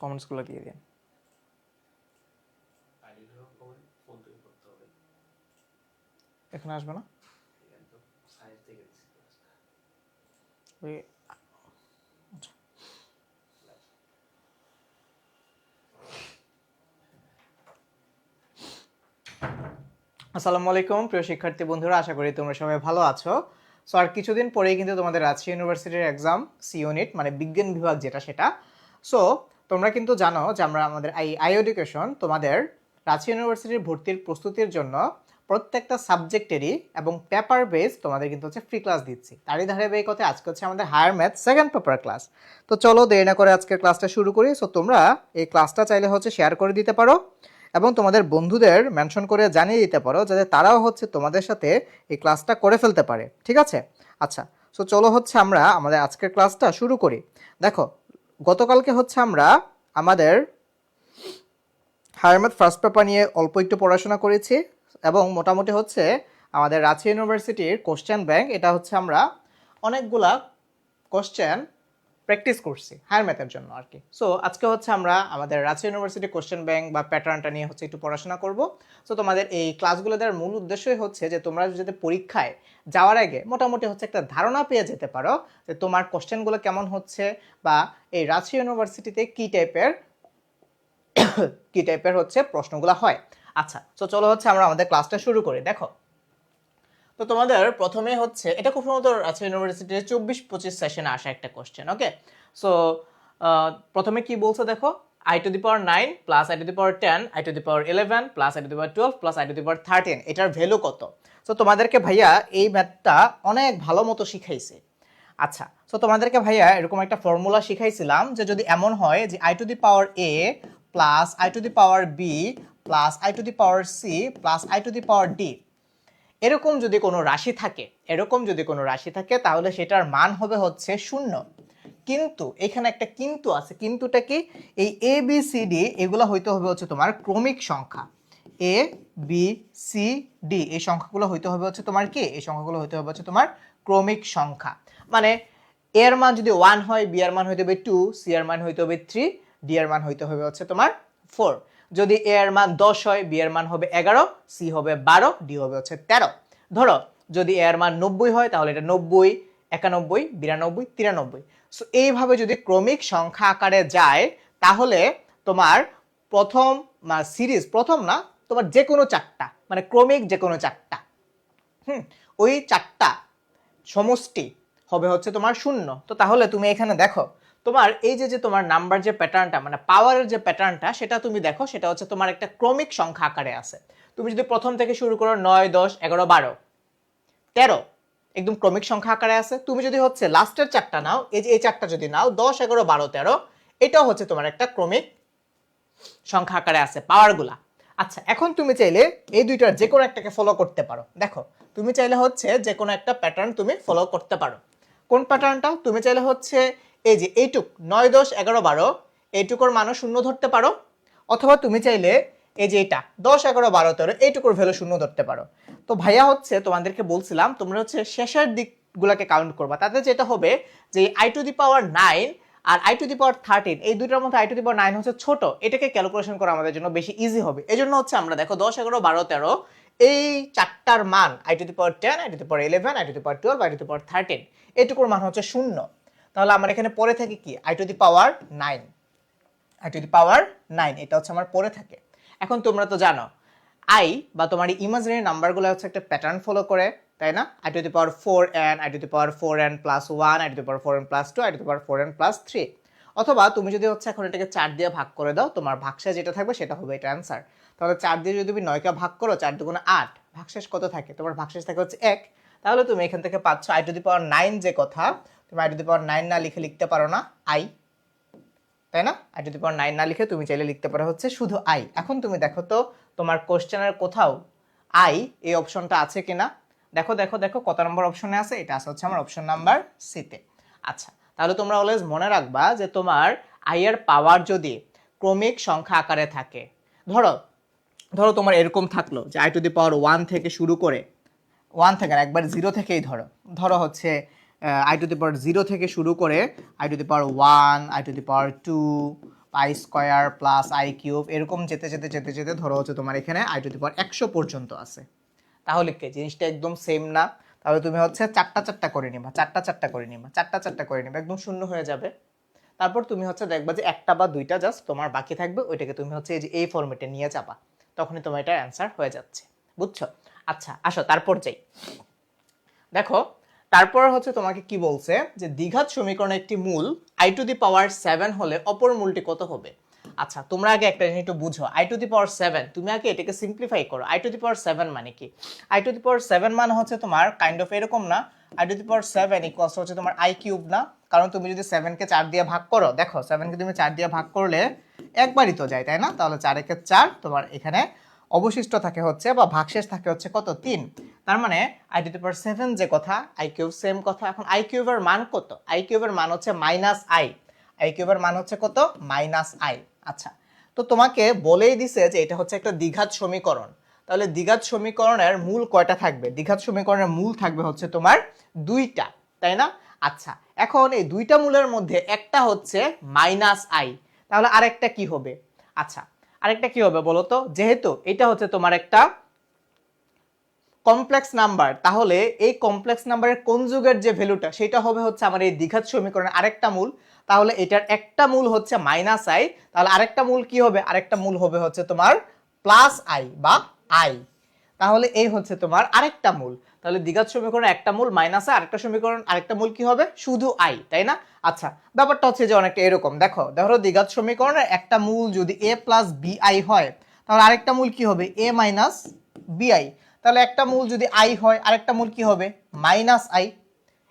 কমেন্টসগুলো দিয়ে দিন। এখানে আসবে না ওই আসসালামু আলাইকুম প্রিয় শিক্ষার্থী বন্ধুরা, আশা করি তোমরা সবাই ভালো আছো। সো আর কিছুদিন পরেই কিন্তু তোমাদের রাজশাহী ইউনিভার্সিটির এক্সাম সি ইউনিট মানে বিজ্ঞান বিভাগ যেটা সেটা। সো তোমরা কিন্তু জানো যে আমরা আমাদের আই এডুকেশন তোমাদের রাজশাহী ইউনিভার্সিটির ভর্তির প্রস্তুতির জন্য প্রত্যেকটা সাবজেক্টেরই এবং পেপার বেস তোমাদের কিন্তু হচ্ছে ফ্রি ক্লাস দিচ্ছি। তারই ধারাবাহিকতায় আজকে হচ্ছে আমাদের higher math second paper class. তো চলো দেরি না করে আজকের ক্লাসটা শুরু করি। সো তোমরা এই ক্লাসটা চাইলে হচ্ছে শেয়ার করে দিতে পারো এবং তোমাদের বন্ধুদের মেনশন করে জানিয়ে দিতে পারো যাতে তারাও হচ্ছে তোমাদের সাথে এই ক্লাসটা করে ফেলতে পারে, ঠিক আছে? আচ্ছা, সো চলো হচ্ছে আমরা আমাদের আজকের ক্লাসটা শুরু করি। দেখো, গতকালকে হচ্ছে আমরা আমাদের হায়ার ম্যাথ ফার্স্ট পেপার নিয়ে অল্প একটু পড়াশোনা করেছি এবং মোটামুটি হচ্ছে আমাদের রাজশাহী ইউনিভার্সিটির কোশ্চেন ব্যাংক এটা হচ্ছে আমরা অনেকগুলা কোশ্চেন প্র্যাকটিস করছি হায়ার ম্যাথের জন্য আর কি। সো আজকে হচ্ছে আমরা আমাদের রাজশাহী ইউনিভার্সিটি কোশ্চেন ব্যাংক বা প্যাটার্নটা নিয়ে হচ্ছে একটু পড়াশোনা করব। সো তোমাদের এই ক্লাসগুলো দেওয়ার মূল উদ্দেশ্যই হচ্ছে যে তোমরা যাতে পরীক্ষায় যাওয়ার আগে মোটামুটি হচ্ছে একটা ধারণা পেয়ে যেতে পারো যে তোমার কোশ্চেনগুলো কেমন হচ্ছে বা এই রাজশাহী ইউনিভার্সিটিতে কী টাইপের হচ্ছে প্রশ্নগুলো হয়। আচ্ছা, সো চলো হচ্ছে আমরা আমাদের ক্লাসটা শুরু করি। দেখো, তো তোমাদের প্রথমে হচ্ছে এটা খুব সম্ভবত আছে ইউনিভার্সিটির 24-25 সেশনে আসা একটা কোশ্চেন। ওকে, সো প্রথমে কি বলছে দেখো, i⁻9 plus i⁻10 i⁻11 plus i⁻12 plus i⁻13 এটার ভ্যালু কত? সো তোমাদেরকে ভাইয়া এই ম্যাথটা অনেক ভালো মতো শিখাইছে। আচ্ছা, সো তোমাদেরকে ভাইয়া এরকম একটা ফর্মুলা শিখাইছিলাম যে যদি এমন হয় যে i⁻a plus i⁻b plus i⁻c plus i⁻d এরকম যদি কোনো রাশি থাকে তাহলে সেটার মান হবে হচ্ছে 0। কিন্তু এখানে একটা কিন্তু আছে। কিন্তুটা কি? এই এ বি সি ডি এগুলো হইতে হবে হচ্ছে তোমার ক্রমিক সংখ্যা। এ বি সি ডি এই সংখ্যাগুলো হইতে হবে হচ্ছে তোমার কি? এই সংখ্যাগুলো হইতে হবে হচ্ছে তোমার ক্রমিক সংখ্যা। মানে এ এর মান যদি 1 হয়, বি এর মান হইতে হবে 2, সি এর মান হইতে হবে 3, ডি এর মান হইতে হবে হচ্ছে তোমার 4। যদি এ এর মান 10 হয়, বি এর মান হবে 11, সি হবে 12, ডি হবে হচ্ছে 13। ধরো যদি এ এর মান 90 হয় তাহলে এটা 90, 91, 92, 93। সো এইভাবে যদি ক্রমিক সংখ্যা আকারে যায় তাহলে তোমার প্রথম সিরিজ, প্রথম না, তোমার যে কোনো চারটা মানে ক্রমিক যে কোনো চারটা ওই চারটা সমষ্টি হবে হচ্ছে তোমার 0। তো তাহলে তুমি এখানে দেখো তোমার এই যে তোমার নাম্বার যে প্যাটার্নটা মানে পাওয়ারের যে প্যাটার্নটা সেটা তুমি দেখো, সেটা হচ্ছে তোমার একটা ক্রমিক সংখ্যা আকারে আছে। তুমি যদি প্রথম থেকে শুরু করো 9, 10, 11, 12, 13 একদম ক্রমিক সংখ্যা আকারে আছে। তুমি যদি হচ্ছে লাস্টের চারটা নাও, এই যে এই চারটা যদি নাও 10, 11, 12, 13 এটাও হচ্ছে তোমার একটা ক্রমিক সংখ্যা আকারে আছে পাওয়ারগুলা। আচ্ছা, এখন তুমি চাইলে এই দুইটার যে কোনো একটাকে ফলো করতে পারো। দেখো, তুমি চাইলে হচ্ছে যে কোনো একটা প্যাটার্ন তুমি ফলো করতে পারো। কোন প্যাটার্নটা? তুমি চাইলে হচ্ছে এই যে এইটুক 9, 10, 11, 12 এইটুকুর মানও 0 ধরতে পারো, অথবা তুমি চাইলে এই যে এটা 10, 11, 12, 13 এইটুকুর ভ্যালু 0 ধরতে পারো। তো ভাইয়া হচ্ছে তোমাদেরকে বলছিলাম তোমরা হচ্ছে শেষের দিকগুলোকে কাউন্ট করবা। তাতে যেটা হবে যে i⁻9 আর i⁻13 এই দুইটার মধ্যে i⁻9 হচ্ছে ছোট, এটাকে ক্যালকুলেশন করা আমাদের জন্য বেশি ইজি হবে। এজন্য হচ্ছে আমরা দেখো 10, 11, 12, 13 এই চারটার মান i⁻10, i⁻11, i⁻12, i⁻13 এইটুকুর মান হচ্ছে 0। তাহলে আমার এখানে পরে থাকে কি? i⁻9 এটা হচ্ছে আমার পরে থাকে। এখন তোমরা তো জানো আই বা তোমার ইমাজিনারি নাম্বারগুলো হচ্ছে একটা প্যাটার্ন ফলো করে, তাই না? i⁻4n, i⁻4n + 1, i⁻4n + 2, i⁻4n + 3। অথবা তুমি যদি হচ্ছে এখন এটাকে 4 দিয়ে ভাগ করে দাও, তোমার ভাগশেষ যেটা থাকবে সেটা হবে এটা অ্যান্সার। তাহলে 4 দিয়ে যদি তুমি 9 কে ভাগ করো, 4 দুগুণে 8, ভাগশেষ কত থাকে? তোমার ভাগশেষ থাকে হচ্ছে 1। তাহলে তুমি এখান থেকে পাচ্ছ i⁻9 যে কথা, তুমি i⁻9 না লিখে লিখতে পারো না i, তাই না? i⁻9 না লিখে তুমি চাইলে লিখতে পারো হচ্ছে শুধু i। এখন তুমি দেখো তো তোমার কোশ্চেনের কোথাও i এই অপশনটা আছে কিনা। দেখো দেখো দেখো কত নম্বর অপশনে আছে? এটা আছে হচ্ছে আমার অপশন নাম্বার সি তে। আচ্ছা, তাহলে তোমরা অলওয়েজ মনে রাখবা যে তোমার i এর পাওয়ার যদি ক্রমিক সংখ্যা আকারে থাকে, ধরো ধরো তোমার এরকম থাকলো যে i⁻1 থেকে শুরু করে 1 থেকে না, একবার 0 থেকেই ধরো, ধরো হচ্ছে i⁻0 থেকে শুরু করে i⁻1, i⁻2, I square plus I cube এরকম যেতে যেতে যেতে যেতে ধরো হচ্ছে তোমার এখানে আই টু দি পাওয়ার 100 পর্যন্ত আছে। তাহলে কি জিনিসটা একদম সেম না? তাহলে তুমি হচ্ছে চারটা চারটা করে নিবা, চারটা চারটা করে নিবা, চারটা চারটা করে নিবা, একদম শূন্য হয়ে যাবে। তারপর তুমি হচ্ছে দেখবা যে একটা বা দুইটা জাস্ট তোমার বাকি থাকবে, ওইটাকে তুমি হচ্ছে এই যে এই ফরম্যাটে নিয়ে যাবা, তখনই তোমার এটার অ্যান্সার হয়ে যাচ্ছে। বুঝছো? আচ্ছা আসো তারপর যাই। দেখো তারপর হচ্ছে তোমাকে কি বলছে যে দ্বিঘাত সমীকরণের একটি মূল আই টু দি পাওয়ার 7 হলে অপর মূলটি কত হবে। আচ্ছা তোমরা আগে একটা জিনিস একটু বুঝো, আই টু দি পাওয়ার 7 তুমি আগে এটাকে সিম্পলিফাই করো। আই টু দি পাওয়ার 7 মানে কি? আই টু দি পাওয়ার 7 মানে হচ্ছে তোমার কাইন্ড অফ এরকম না, I two the power 7 equals হচ্ছে তোমার আই কিউব না, কারণ তুমি যদি 7 কে 4 দিয়ে ভাগ করো, দেখো 7 কে তুমি 4 দিয়ে ভাগ করলে একবারই তো যায় তাই না? তাহলে 4 একে 4, তোমার এখানে অবশিষ্ট থাকে হচ্ছে বা ভাগশেষ থাকে হচ্ছে কত? 3। তার মানে আই টু দি পাওয়ার 7 যে কথা, আই কিউব সেম কথা। এখন আই কিউবের মান কত? আই কিউবের মান হচ্ছে মাইনাস আই। আই কিউবের মান হচ্ছে কত? Minus I. আচ্ছা তো তোমাকে বলেই দিছে যে এটা হচ্ছে একটা দ্বিঘাত সমীকরণ, তাহলে দ্বিঘাত সমীকরণের মূল কয়টা থাকবে? দ্বিঘাত সমীকরণের মূল থাকবে হচ্ছে তোমার দুইটা, তাই না? আচ্ছা এখন এই দুইটা মূলের মধ্যে একটা হচ্ছে মাইনাস আই, তাহলে আরেকটা কি হবে? আচ্ছা আরেকটা কি হবে বলো তো? যেহেতু এটা হচ্ছে তোমার একটা কমপ্লেক্স নাম্বার, তাহলে এই কমপ্লেক্স নাম্বারের কনজুগেট যে ভ্যালুটা সেটা হবে হচ্ছে আমার এই দ্বিঘাত সমীকরণের আরেকটা মূল। তাহলে এটার একটা মূল হচ্ছে মাইনাস আই, তাহলে আরেকটা মূল কি হবে? আরেকটা মূল হবে হচ্ছে তোমার প্লাস আই বা আই। তাহলে এই হচ্ছে তোমার আরেকটা মূল। তাহলে দ্বিঘাত সমীকরণের একটা মূল মাইনাস আই, আরেকটা সমীকরণ আরেকটা মূল কি হবে? শুধু আই, তাই না? আচ্ছা ব্যাপারটা হচ্ছে যে অনেকটা এরকম, দেখো ধরো দ্বিঘাত সমীকরণের একটা মূল যদি এ প্লাস বি আই হয়, তাহলে আরেকটা মূল কি হবে? এ মাইনাস বি আই। তাহলে একটা মূল যদি আই হয়, আরেকটা মূল কি হবে? Minus I.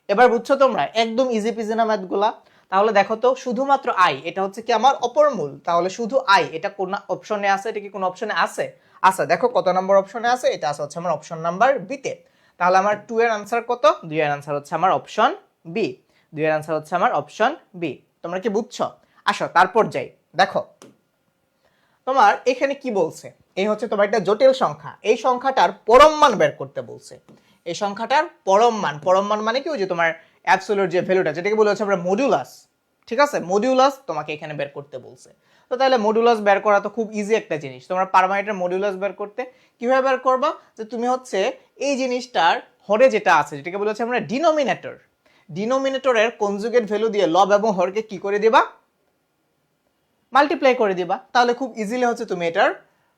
এবার বুঝছো তোমরা? একদম ইজি পিজি না ম্যাথগুলা? তাহলে দেখো তো শুধুমাত্র আই এটা হচ্ছে কি আমার অপর মূল, তাহলে শুধু আই এটা কোন অপশনে আছে? এটা কি কোন অপশনে আছে? আচ্ছা দেখো কত নম্বর অপশনে আছে? এটা আছে হচ্ছে আমার অপশন নাম্বার বি তে। তাহলে আমার 2 এর আনসার কত? 2 এর আনসার হচ্ছে আমার অপশন বি। 2 এর আনসার হচ্ছে আমার অপশন বি। তোমরা কি বুঝছো? আসো তারপর যাই। দেখো তোমার এখানে কি বলছে? এই হচ্ছে তোমার একটা জটিল সংখ্যা, এই সংখ্যাটার পরম মান বের করতে বলছে। এই সংখ্যাটার পরম মান, পরম মান মানে কি? ওই যে তোমার অ্যাবসলিউট যে ভ্যালুটা, যেটাকে বলা হচ্ছে আমরা মডুলাস। ঠিক আছে, মডুলাস তোমাকে এখানে বের করতে বলছে। তো তাহলে মডুলাস বের করা তো খুব ইজি একটা জিনিস। তোমরা পারবা এটার মডুলাস বের করতে? কিভাবে বের করবা? যে তুমি হচ্ছে এই জিনিসটার হরে যেটা আছে, যেটাকে বলা হচ্ছে আমরা ডিনোমিনেটর, ডিনোমিনেটরের কনজুগেট ভ্যালু দিয়ে লব এবং হরকে কি করে দিবা? মাল্টিপ্লাই করে দিবা। তাহলে খুব ইজিলি হচ্ছে তুমি এটার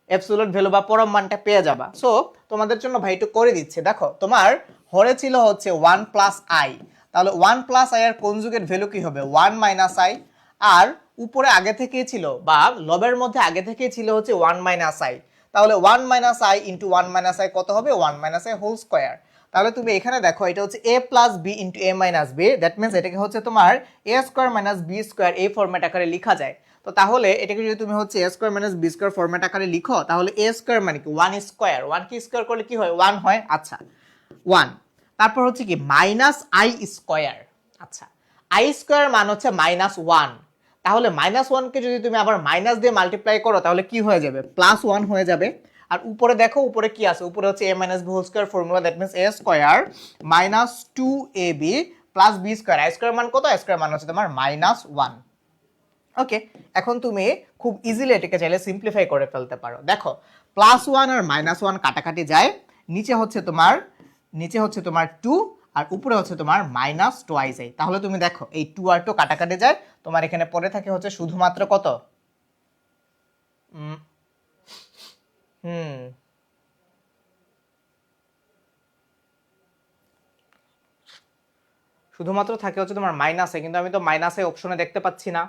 অ্যাবসলিউট ভ্যালু বা পরম মানটা পেয়ে যাবা। সো তোমাদের জন্য ভাই একটু করে দিচ্ছে। দেখো তোমার হরে ছিল হচ্ছে 1 প্লাস আই, তাহলে 1 প্লাস আই এর কনজুগেট ভ্যালু কি হবে? 1 মাইনাস আই। আর উপরে আগে থেকেই ছিল বা লবের মধ্যে আগে থেকেই ছিল হচ্ছে 1 মাইনাস আই, তাহলে 1 minus I into 1 minus I কত হবে? 1 মাইনাস আই হোল স্কোয়ার। তাহলে তুমি এখানে দেখো এটা হচ্ছে a plus b into a minus b, that means এটাকে হচ্ছে তোমার a square minus b square এই ফরম্যাট আকারে লেখা যায়। তো তাহলে এটাকে যদি তুমি হচ্ছে a square minus b square format আকারে লিখো, তাহলে a স্কয়ার মানে কি 1 স্কয়ার, 1 কি স্কয়ার করলে কি হয়? 1 হয়। আচ্ছা 1, তারপর হচ্ছে কি মাইনাস i স্কয়ার। আচ্ছা i স্কয়ার মান হচ্ছে মাইনাস 1, তাহলে মাইনাস 1 কে যদি তুমি আবার মাইনাস দিয়ে মাল্টিপ্লাই করো তাহলে কি হয়ে যাবে? প্লাস 1 হয়ে যাবে। আর উপরে দেখো উপরে কি আছে? উপরে হচ্ছে a minus b whole square formula, that means a square minus 2ab plus b square. i square মান কত? i স্কয়ার মান হচ্ছে তোমার মাইনাস 1। ওকে, এখন তুমি খুব ইজিলি এটাকে চাইলে সিম্পলিফাই করে ফেলতে পারো। দেখো প্লাস 1 আর মাইনাস 1 কাটাকাটি যায়, নিচে হচ্ছে তোমার 2 আর উপরে হচ্ছে তোমার মাইনাস টোয়াইস আই। তাহলে তুমি দেখো এই 2 আর 2 কাটাকাটি যায়, তোমার এখানে পড়ে থাকে হচ্ছে শুধুমাত্র কত? শুধুমাত্র থাকে হচ্ছে তোমার মাইনাসে, কিন্তু আমি তো মাইনাসে অপশনে দেখতে পাচ্ছি না।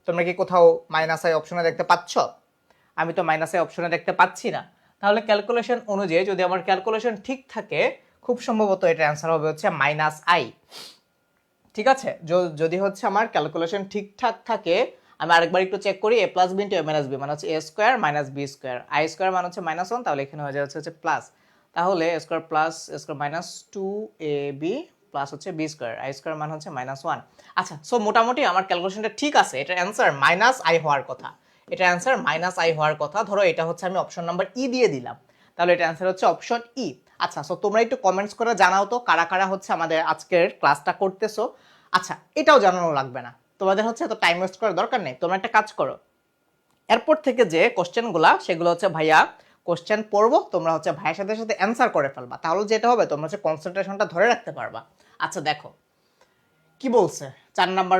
তোমরা কি কোথাও মাইনাস আই অপশনে দেখতে পাচ্ছ? আমি তো মাইনাস আই অপশনে দেখতে পাচ্ছি না। তাহলে ক্যালকুলেশন অনুযায়ী যদি আমার ক্যালকুলেশন ঠিক থাকে, খুব সম্ভবত এটার অ্যান্সার হবে হচ্ছে মাইনাস আই। ঠিক আছে, যদি হচ্ছে আমার ক্যালকুলেশন ঠিকঠাক থাকে, আমি আরেকবার একটু চেক করি। A plus b into a minus b মানে হচ্ছে a square minus b square, i square মানে হচ্ছে মাইনাস 1, তাহলে এখানে হয়ে যাচ্ছে হচ্ছে প্লাস। তাহলে এ স্কোয়ার প্লাস এ স্কোয়ার মাইনাস 2ab প্লাস হচ্ছে বি স্কোয়ার, আই স্কোয়ার মানে হচ্ছে মাইনাস 1। আচ্ছা সো মোটামুটি আমার ক্যালকুলেশনটা ঠিক আছে, এটার অ্যান্সার মাইনাস আই হওয়ার কথা। এটার অ্যান্সার মাইনাস আই হওয়ার কথা। ধরো এটা হচ্ছে আমি অপশন নাম্বার ই দিয়ে দিলাম, তাহলে এটার অ্যান্সার হচ্ছে অপশন ই। আচ্ছা সো তোমরা একটু কমেন্টস করে জানাও তো কারা কারা হচ্ছে আমাদের আজকের ক্লাসটা করতেছো। আচ্ছা এটাও জানানো লাগবে না, তোমাদের হচ্ছে এত টাইম ওয়েস্ট করার দরকার নেই। তোমরা একটা কাজ করো, এরপর থেকে যে কোশ্চেনগুলা সেগুলো হচ্ছে ভাইয়া কোশ্চেন পড়বো, তোমরা হচ্ছে ভাইয়ের সাথে সাথে অ্যান্সার করে ফেলবা, তাহলে যেটা হবে তোমরা হচ্ছে কনসেন্ট্রেশনটা ধরে রাখতে পারবা। আচ্ছা দেখো কি বলছে 4 নাম্বার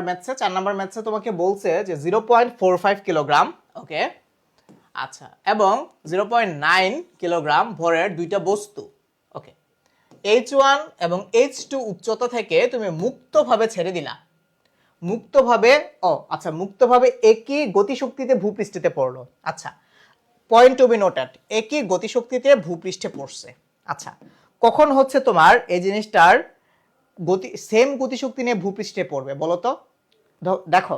ম্যাথসে তোমাকে বলছে যে 0.45 কিলোগ্রাম, ওকে। আচ্ছা, এবং 0.9 কিলোগ্রাম ভরের দুইটা বস্তু, ওকে। H1 এবং H2 উচ্চতা থেকে তুমি মুক্তভাবে ছেড়ে দিলা, মুক্তভাবে একই গতিশক্তিতে ভূপৃষ্ঠে পড়লো। আচ্ছা, পয়েন্ট টু বি নোটেড, একই গতিশক্তিতে ভূপৃষ্ঠে পড়ছে। আচ্ছা, কখন হচ্ছে তোমার এই জিনিসটার সেম গতিশক্তি নিয়ে ভূপৃষ্ঠে পড়বে বলো তো? দেখো,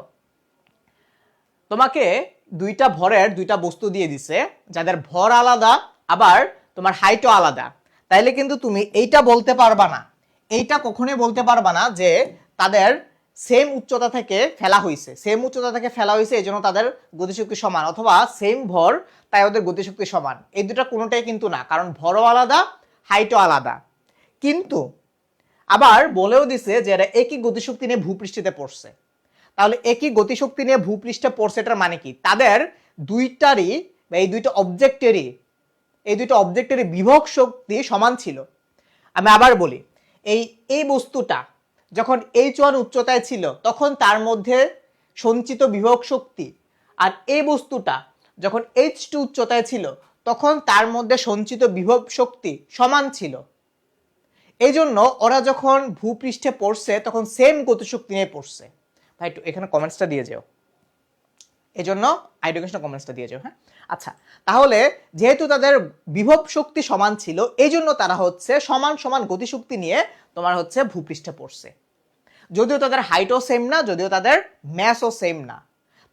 তোমাকে দুইটা ভরের দুইটা বস্তু দিয়ে দিছে, যাদের ভর আলাদা আবার তোমার হাইটও আলাদা, তাইলে কিন্তু তুমি এইটা বলতে পারবা না, এইটা কখনোই বলতে পারবা না যে তাদের সেম উচ্চতা থেকে ফেলা হয়েছে এই জন্য তাদের গতিশক্তি সমান, অথবা সেম ভর তাই ওদের গতিশক্তি সমান। এই দুটা কোনোটাই কিন্তু না, কারণ ভরও আলাদা হাইটও আলাদা। কিন্তু আবার বলেও দিছে যে এরা একই গতিশক্তি নিয়ে ভূপৃষ্ঠে পড়ছে। তাহলে একই গতিশক্তি নিয়ে ভূপৃষ্ঠে পড়ছে, এটার মানে কি? তাদের দুইটারই বা এই দুইটা অবজেক্টেরই বিভব শক্তি সমান ছিল। আমি আবার বলি, এই বস্তুটা যখন H1 উচ্চতায় ছিল তখন তার মধ্যে সঞ্চিত বিভব শক্তি, আর এই বস্তুটা যখন H2 উচ্চতায় ছিল তখন তার মধ্যে সঞ্চিত বিভব শক্তি সমান ছিল। এই জন্য ওরা যখন ভূপৃষ্ঠে পড়ছে তখন সেম গতিশক্তি নিয়ে পড়ছে। ভাই একটু এখানে কমেন্টসটা দিয়ে যাও, এই জন্য এডুকেশনাল কমেন্টসটা দিয়ে যাও, হ্যাঁ। আচ্ছা, তাহলে যেহেতু তাদের বিভব শক্তি সমান ছিল এই জন্য তারা হচ্ছে সমান সমান গতিশক্তি নিয়ে তোমার হচ্ছে ভূপৃষ্ঠে পড়ছে, যদিও তাদের হাইটও সেম না, যদিও তাদের ম্যাসও সেম না।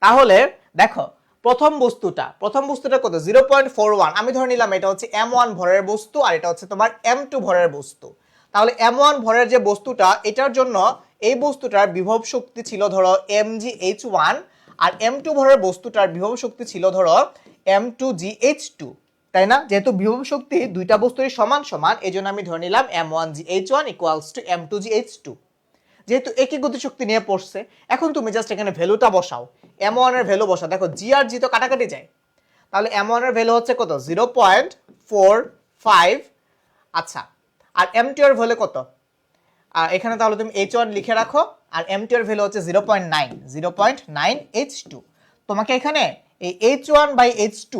তাহলে দেখো প্রথম বস্তুটা কত? 0.41। আমি ধরে নিলাম এটা হচ্ছে M1 ভরের বস্তু আর এটা হচ্ছে তোমার M2 ভরের বস্তু। তাহলে M1 ভরের যে বস্তুটা, এটার জন্য এই বস্তুটার বিভব শক্তি ছিল ধরো mgh1, আর M2 ভরের বস্তুটার বিভব শক্তি ছিল ধরো m2gh2, তাই না? যেহেতু বিভব শক্তি দুইটা বস্তুরই সমান সমান, এই জন্য আমি ধরে নিলাম m1gh1 = m2gh2। যেহেতু একই গতিশক্তি নিয়ে পড়ছে, এখন তুমি জাস্ট এখানে ভ্যালুটা বসাও, m1 এর ভ্যালু বসাও। দেখো জি আর জি তো কাটাকাটি যায়, তাহলে m1 এর ভ্যালু হচ্ছে কত? 0.45। আচ্ছা, আর m2 এর ভ্যালু কত? এখানে তাহলে তুমি h1 লিখে রাখো, আর m2 এর ভ্যালু হচ্ছে 0.9 h2। তোমাকে এখানে এই h1/h2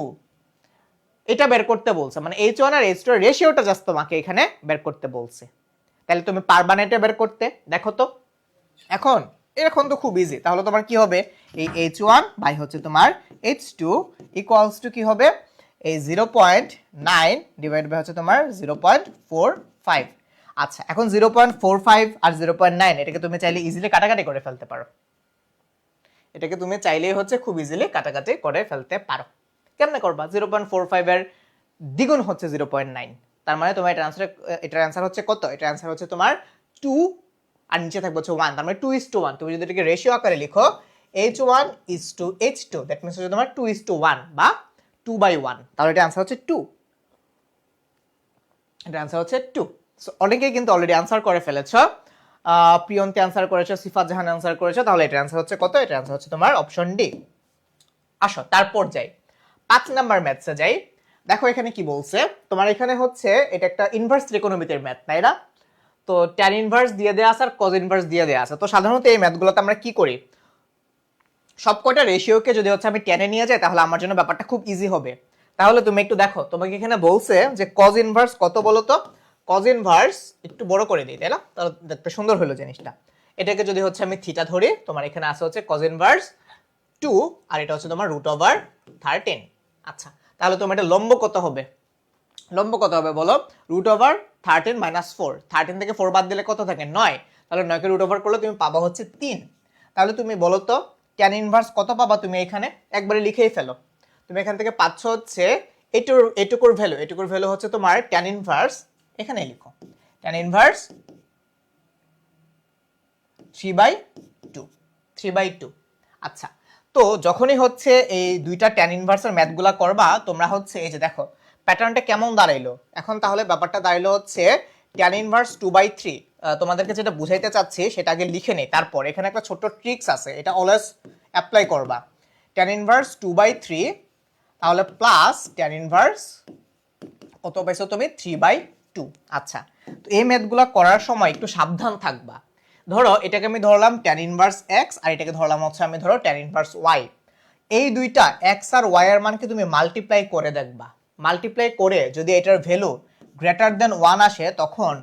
এটা বের করতে বলছে, মানে h1 আর h2 এর রেশিওটা জাস্ট তোমাকে এখানে বের করতে বলছে। তাহলে তুমি পারবা না এটা বের করতে? দেখো তো এখন তো খুব ইজি। তাহলে তোমার কি হবে? এই h1 বাই হচ্ছে তোমার h2 ইকুয়ালস টু কি হবে? এই 0.9 ডিভাইড বাই হচ্ছে তোমার 0.45। আচ্ছা, এখন 0.45 আর 0.9 এটাকে তুমি চাইলে ইজিলি কাটাকাটি করে ফেলতে পারো, এটাকে তুমি চাইলেই হচ্ছে খুব ইজিলি কাটাকাটি করে ফেলতে পারো। কেমনে করবা? 0.45 এর দ্বিগুণ হচ্ছে 0.9, তার মানে তোমার এটার অ্যান্সার হচ্ছে কত? এটার অ্যান্সার হচ্ছে তোমার 2, আর নিচে থাকবে হচ্ছে 1, তার মানে 2:1। তুমি যদি এটাকে রেশিও আকারে লিখো h1:h2, দ্যাট মিন্স হচ্ছে তোমার 2:1 বা 2/1, তাহলে এটা অ্যান্সার হচ্ছে 2। এটা অ্যান্সার হচ্ছে 2। সো অনেকেই কিন্তু অলরেডি অ্যান্সার করে ফেলেছ, প্রিয়ন্তি অ্যান্সার করেছো, সিফাত জাহান অ্যান্সার করেছো, তাহলে এটা অ্যান্সার হচ্ছে কত? এটা অ্যান্সার হচ্ছে তোমার অপশন ডি। আসো তারপর যাই 5 নাম্বার ম্যাথসে যাই। দেখো এখানে কি বলছে তোমার, এখানে হচ্ছে এটা একটা ইনভার্স ত্রিকোণমিতির ম্যাথ, তাই না? তো ট্যান ইনভার্স দিয়ে দেয়া আছে আর কজ ইনভার্স দিয়ে দেয়া আছে। তো সাধারণত এই ম্যাথগুলোতে আমরা কি করি, সবকটা রেশিওকে যদি হচ্ছে আমি টেনে নিয়ে যাই তাহলে আমার জন্য ব্যাপারটা খুব ইজি হবে। তাহলে তুমি একটু দেখো, তোমাকে এখানে বলছে যে কজ ইনভার্স কত বলো তো? কজ ইনভার্স একটু বড় করে দিই, তাই না? তাহলে দেখতে সুন্দর হলো জিনিসটা। এটাকে যদি হচ্ছে আমি থিটা ধরি, তোমার এখানে আছে হচ্ছে কজ ইনভার্স 2, আর এটা হচ্ছে তোমার √13। আচ্ছা, তাহলে তোমার এটা লম্ব কত হবে? লম্ব কত হবে বলো? √13 - 4। 13 থেকে 4 বাদ দিলে কত থাকে? 9। তাহলে 9 কে √ওভার করলে তুমি পাবা হচ্ছে 3। তাহলে তুমি বলো তো ট্যান ইনভার্স কত পাবা? তুমি এখানে একবারে লিখেই ফেলো। তুমি এখান থেকে পাচ্ছ হচ্ছে এটুকুর ভ্যালু হচ্ছে তোমার ট্যান ইনভার্স, এখানে লিখো ট্যান ইনভার্স 3/2। আচ্ছা, তো যখনই হচ্ছে এই দুইটা ট্যান ইনভার্সের ম্যাথগুলা করবা তোমরা হচ্ছে এই যে দেখো প্যাটার্নটা কেমন দাঁড়াইলো এখন। তাহলে ব্যাপারটা দাঁড়াইলো হচ্ছে ট্যান ইনভার্স 2/3, তোমাদেরকে যেটা বুঝাইতে চাচ্ছি সেটা আগে লিখে নেই, তারপর এখানে একটা ছোট্ট ট্রিক্স আছে, এটা অলওয়েজ অ্যাপ্লাই করবা। ট্যান ইনভার্স 2/3 তাহলে প্লাস ট্যান ইনভার্স কত পাইছো তুমি 3/2। আচ্ছা, তো এই ম্যাথগুলো করার সময় একটু সাবধান থাকবা। ধরো এটাকে আমি ধরলাম ট্যান ইনভার্স এক্স, আর এটাকে ধরলাম হচ্ছে আমি ধরো ট্যান ইনভার্স ওয়াই। এই দুইটা এক্স আর ওয়াই এর মানকে তুমি মাল্টিপ্লাই করে দেখবা। মাল্টিপ্লাই করে যদি এটার ভ্যালু গ্রেটার দেন 1 আসে তখন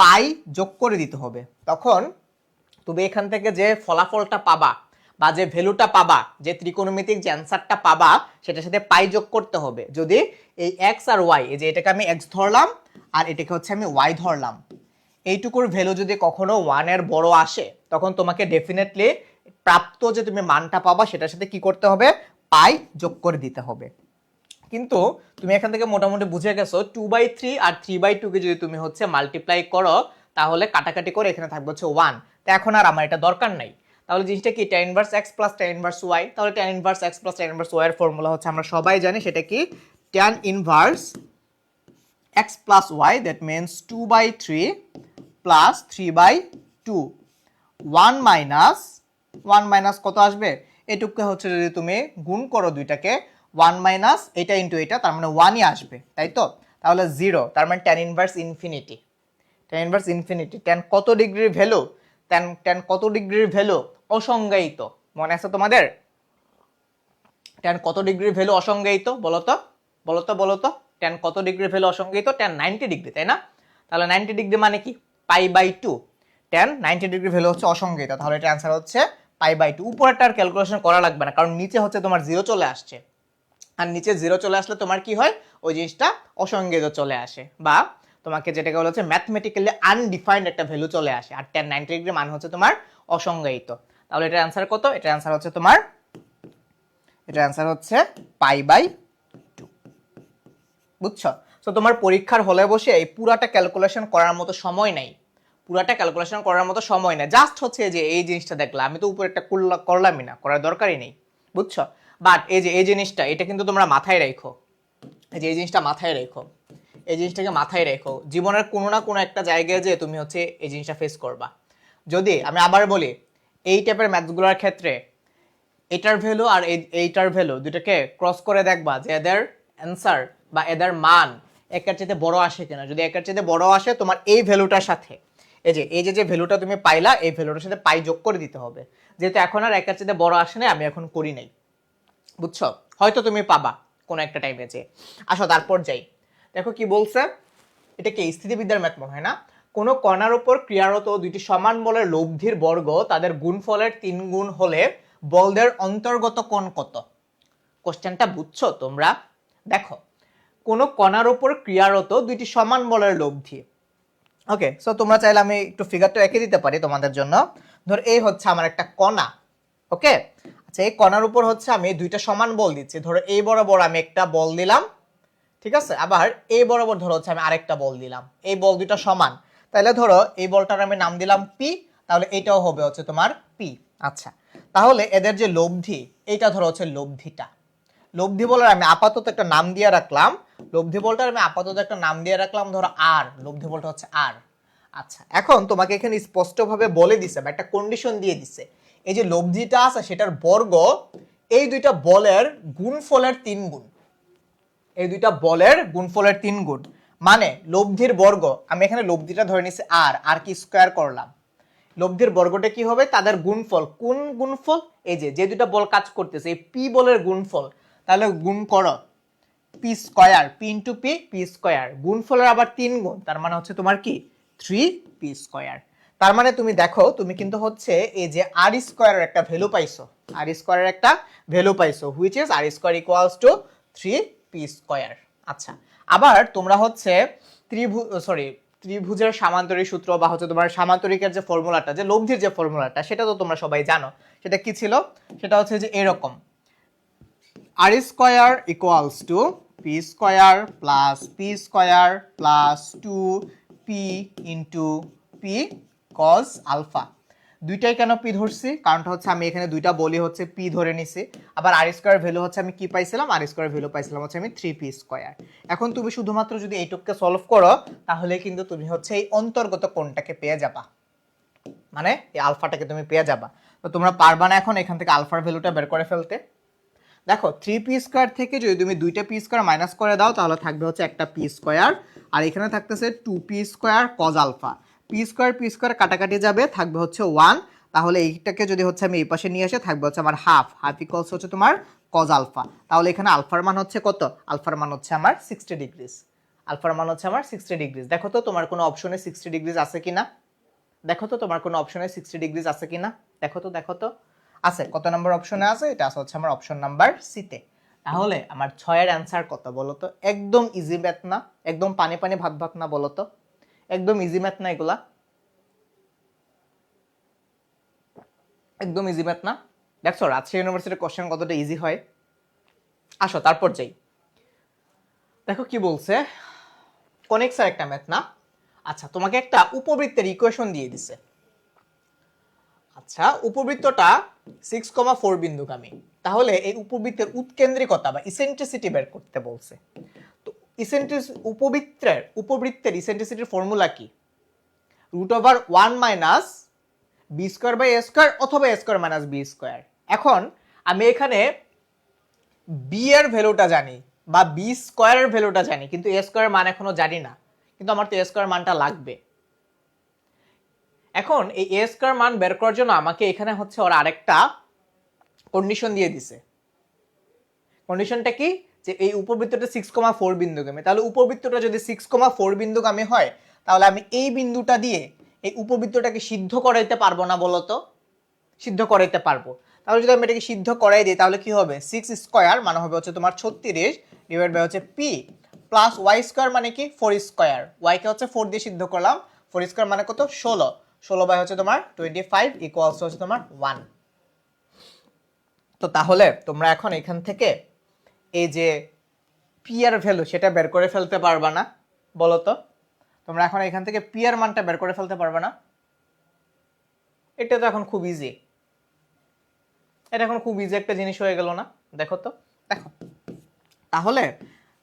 পাই যোগ করে দিতে হবে। তখন তুমি এখান থেকে যে ফলাফলটা পাবা বা যে ভ্যালুটা পাবা, যে ত্রিকোণমিতিক যে অ্যান্সারটা পাবা, সেটার সাথে পাই যোগ করতে হবে। যদি এই এক্স আর ওয়াই, এই যে এটাকে আমি এক্স ধরলাম আর এটাকে হচ্ছে আমি ওয়াই ধরলাম, এইটুকুর ভ্যালু যদি কখনো 1 এর বড় আসে তখন তোমাকে ডেফিনেটলি প্রাপ্ত যে তুমি মানটা পাবা সেটার সাথে কি করতে হবে, পাই যোগ করে দিতে হবে। কিন্তু তুমি এখান থেকে মোটামুটি বুঝে গেছো 2/3 আর 3/2 কে যদি তুমি হচ্ছে মাল্টিপ্লাই করো তাহলে কাটাকাটি করে এখানে থাকবে হচ্ছে 1। তো এখন আর আমার এটা দরকার নাই। তাহলে জিনিসটা কি, tan inverse x plus tan inverse y। তাহলে tan inverse x plus tan inverse y এর ফর্মুলা হচ্ছে আমরা সবাই জানি, সেটা কি tan inverse x plus y, that means 2/3 plus 3/2। 1 minus কত আসবে, এটুকু হচ্ছে যদি তুমি গুণ করো দুইটাকে, 1 মাইনাস এটা ইন্টু এটা, তার মানে 1ই আসবে, তাই তো। তাহলে 0, তার মানে tan inverse infinity. tan inverse infinity, tan কত ডিগ্রির ভ্যালু, tan কত ডিগ্রির ভ্যালু অসংজ্ঞায়িত, মনে আছে তোমাদের? tan কত ডিগ্রির ভ্যালু অসংজ্ঞায়িত বলো তো, বলো তো tan কত ডিগ্রির ভ্যালু অসংজ্ঞায়িত? tan 90 ডিগ্রি, তাই না? তাহলে 90 ডিগ্রি মানে কি, পাই/2। tan 90 ডিগ্রি ভ্যালু হচ্ছে অসংজ্ঞায়িত, তাহলে এটা অ্যান্সার হচ্ছে পাই/2। উপরেরটা আর ক্যালকুলেশন করা লাগবে না, কারণ নিচে হচ্ছে তোমার 0 চলে আসছে, আর নিচে 0 চলে আসলে তোমার কি হয়, ওই জিনিসটা অসংজ্ঞায়িত চলে আসে, বা তোমাকে যেটাকে বলা হচ্ছে ম্যাথমেটিক্যালি আনডিফাইন্ড একটা ভ্যালু চলে আসে। আর tan 90 ডিগ্রি মান হচ্ছে তোমার অসংজ্ঞায়িত। তাহলে এটার অ্যান্সার কত? এটার অ্যান্সার হচ্ছে তোমার, এটার অ্যান্সার হচ্ছে পাই/2। বুঝছো? তো তোমার পরীক্ষার হলে বসে এই পুরাটা ক্যালকুলেশন করার মতো সময় নাই, পুরাটা ক্যালকুলেশন করার মতো সময় নেই। জাস্ট হচ্ছে যে এই জিনিসটা দেখলাম, আমি তো উপরে একটা করলামই না, করার দরকারই নেই, বুঝছো? বাট এই যে এই জিনিসটা, এটা কিন্তু তোমরা মাথায় রাখো, এই যে এই জিনিসটা মাথায় রেখো, এই জিনিসটাকে মাথায় রেখো। জীবনের কোনো না কোনো একটা জায়গায় যে তুমি হচ্ছে এই জিনিসটা ফেস করবা। যদি আমি আবার বলি, এই টাইপের ম্যাথসগুলোর ক্ষেত্রে এটার ভ্যালু আর এইটার ভ্যালু দুটাকে ক্রস করে দেখবা যে এদের অ্যান্সার বা এদের মান একের চাইতে বড় আসে কিনা। যদি একের চাইতে বড় আসে, তোমার এই ভ্যালুটার সাথে এই যে ভ্যালুটা তুমি পাইলা, এই ভ্যালুটার সাথে পাই যোগ করে দিতে হবে। যেহেতু এখন আর একের চাইতে বড় আসে না, আমি এখন করি নাই, বুঝছো? হয়তো তুমি পাবা কোন একটা টাইমে। যে আসো তারপর যাই, দেখো কি বলছে। এটা কি স্থিতিবিদ্যার ম্যাথ মনে হয় না? কোন কণার উপর ক্রিয়ারত দুইটি সমান বলের লব্ধির বর্গ তাদের গুণফলের 3 গুণ হলে বলদের অন্তর্গত কোণ কত? কোশ্চেনটা বুঝছো তোমরা? দেখো, কোন কণার উপর ক্রিয়ারত দুইটি সমান বলের লব্ধি। ওকে, সো তোমরা চাইলে আমি একটু ফিগারটা এঁকে দিতে পারি তোমাদের জন্য। ধর এই হচ্ছে আমার একটা কণা, ওকে। আচ্ছা, এই কণার উপর হচ্ছে আমি দুইটা সমান বল দিচ্ছি। ধরো এই বরাবর আমি একটা বল দিলাম, ঠিক আছে, আবার এই বরাবর ধরো হচ্ছে আমি আরেকটা বল দিলাম। এই বল দুইটা সমান, তাহলে ধরো এই বলটার আমি নাম দিলাম পি, তাহলে এটাও হবে হচ্ছে তোমার পি। আচ্ছা, তাহলে এদের যে লব্ধি, এইটা ধরো হচ্ছে লব্ধিটা। লব্ধি বলার আমি আপাতত একটা নাম দিয়ে রাখলাম, লব্ধি বলটার আমি আপাতত একটা নাম দিয়ে রাখলাম ধরো আর, লব্ধি বলটা হচ্ছে আর। আচ্ছা, এখন তোমাকে এখানে স্পষ্টভাবে বলে দিছে বা একটা কন্ডিশন দিয়ে দিছে, এই যে লব্ধিটা আছে সেটার বর্গ এই দুইটা বলের গুণফলের 3 গুণ। এই দুইটা বলের গুণফলের 3 গুণ মানে লব্ধির বর্গ, আমি এখানে লব্ধিটা ধরে নিছি আর, আর কি স্কয়ার করলাম, লব্ধির বর্গটা কি হবে, তাদের গুণফল। কোন গুণফল? এই যে যে দুইটা বল কাজ করতেছে এই পি বলের গুণফল। তাহলে গুণ করো p square, p into p, p square, গুণফলের আবার 3 গুণ, তার মানে হচ্ছে তোমার কি 3 পি স্কয়ার। তার মানে তুমি দেখো, তুমি কিন্তু হচ্ছে এই যে আর স্কয়ারের একটা ভ্যালু পাইছো, আর স্কয়ারের একটা ভ্যালু পাইছো, which is r square equals to 3পি স্কয়ার। আচ্ছা, আবার তোমরা হচ্ছে ত্রিভুজের সামান্তরিক সূত্র বা হচ্ছে তোমার সামান্তরিকের যে ফর্মুলাটা, যে লব্ধির যে ফর্মুলাটা, সেটা তো তোমরা সবাই জানো। সেটা কি ছিল? সেটা হচ্ছে যে এরকম, r square equals to p square plus p square plus 2p into p cos alpha. দুইটাই কেন পি ধরছি, কারণটা হচ্ছে আমি এখানে দুইটা বলি হচ্ছে পি ধরে নিছি। আবার আর স্কোয়ার ভ্যালু হচ্ছে আমি কি পাইছিলাম, আর স্কোয়ার ভ্যালু পাইছিলাম হচ্ছে আমি 3p স্কোয়ার। এখন তুমি শুধুমাত্র যদি এইটুককে সলভ করো তাহলে কিন্তু তুমি হচ্ছে এই অন্তর্গত কোণটাকে পেয়ে যাবা, মানে এই আলফাটাকে তুমি পেয়ে যাবা। তো তোমরা পারবা না এখন এখান থেকে আলফার ভ্যালুটা বের করে ফেলতে। দেখো 3p স্কোয়ার থেকে যদি তুমি দুইটা পি স্কোয়ার মাইনাস করে দাও তাহলে থাকবে হচ্ছে একটা পি স্কোয়ার, আর এখানে থাকতেছে 2p square cos alpha. P square কাটাকাটি যাবে, থাকবে হচ্ছে 1। তাহলে এইটাকে যদি হচ্ছে আমি এই পাশে নিয়ে আসে থাকবে হচ্ছে আমার হাফ ইকুয়ালস হচ্ছে তোমার কজ আলফা। তাহলে এখানে আলফার মান হচ্ছে কত, আলফার মান হচ্ছে আমার 60 ডিগ্রিজ। আলফার মান হচ্ছে আমার 60 ডিগ্রিজ। দেখো তো তোমার কোনো অপশনে 60 ডিগ্রিজ আছে কিনা, দেখো তো তোমার কোনো অপশনে 60 ডিগ্রিজ আছে কিনা, দেখো তো আছে। কত নাম্বার অপশনে আছে, এটা আছে হচ্ছে আমার অপশন নাম্বার সিতে। তাহলে আমার 6 এর অ্যান্সার কত বলো তো? একদম ইজি ম্যাথ না, একদম পানি পানি ভাত ভাত না, বলো তো একদম ইজি ম্যাথ না এগুলা, একদম ইজি ম্যাথ না। দেখছো রাজশাহী ইউনিভার্সিটির কোশ্চেন কতটা ইজি হয়। আসো তারপর যাই, দেখো কি বলছে, কনিক্সের একটা ম্যাথ না। আচ্ছা তোমাকে একটা উপবৃত্তের ইকুয়েশন দিয়ে দিছে। আচ্ছা উপবৃত্তটা 6,4 বিন্দুগামী, তাহলে এই উপবৃত্তের উৎকেন্দ্রিকতা বা ইসেন্ট্রিসিটি বের করতে বলছে। তো উপবৃত্তের ইসেন্ট্রিসিটির ফর্মুলা কি? √1 minus b square by a square অথবা a square minus b square. এখন আমি এখানে বি এর ভ্যালুটা জানি বা বি স্কোয়ারের ভ্যালুটা জানি, কিন্তু এ স্কোয়ার মান এখনো জানি না, কিন্তু আমার তো এ স্কোয়ার মানটা লাগবে। এখন এই এ স্কোয়ার মান বের করার জন্য আমাকে এখানে হচ্ছে ওর আরেকটা কন্ডিশন দিয়ে দিছে। কন্ডিশনটা কি, যে এই উপবৃত্তটা 6,4 বিন্দুগামী। তাহলে উপবৃত্তটা যদি 6,4 বিন্দুগামী হয় তাহলে আমি এই বিন্দুটা দিয়ে এই উপবৃত্তটাকে সিদ্ধ করাইতে পারবো না বলো তো? সিদ্ধ করাইতে পারবো। তাহলে যদি আমি এটাকে সিদ্ধ করাই দিই তাহলে কি হবে, 6 স্কোয়ার মানে হবে হচ্ছে তোমার 36 ডিভাইড বাই হচ্ছে পি প্লাস ওয়াই স্কোয়ার মানে কি 4 স্কোয়ার। ওয়াই কে হচ্ছে 4 দিয়ে সিদ্ধ করলাম, 4 স্কোয়ার মানে কত 16, 16 বাই হচ্ছে তোমার 25 ইকুয়ালস হচ্ছে তোমার 1। তো তাহলে তোমরা এখন এখান থেকে এই যে পি এর ভ্যালু সেটা বের করে ফেলতে পারবা না বলো তো? তোমরা এখন এখান থেকে পি এর মানটা বের করে ফেলতে পারবে না? এটা তো এখন খুব ইজি, এটা এখন খুব ইজি একটা জিনিস হয়ে গেল না? দেখো তো, দেখো তাহলে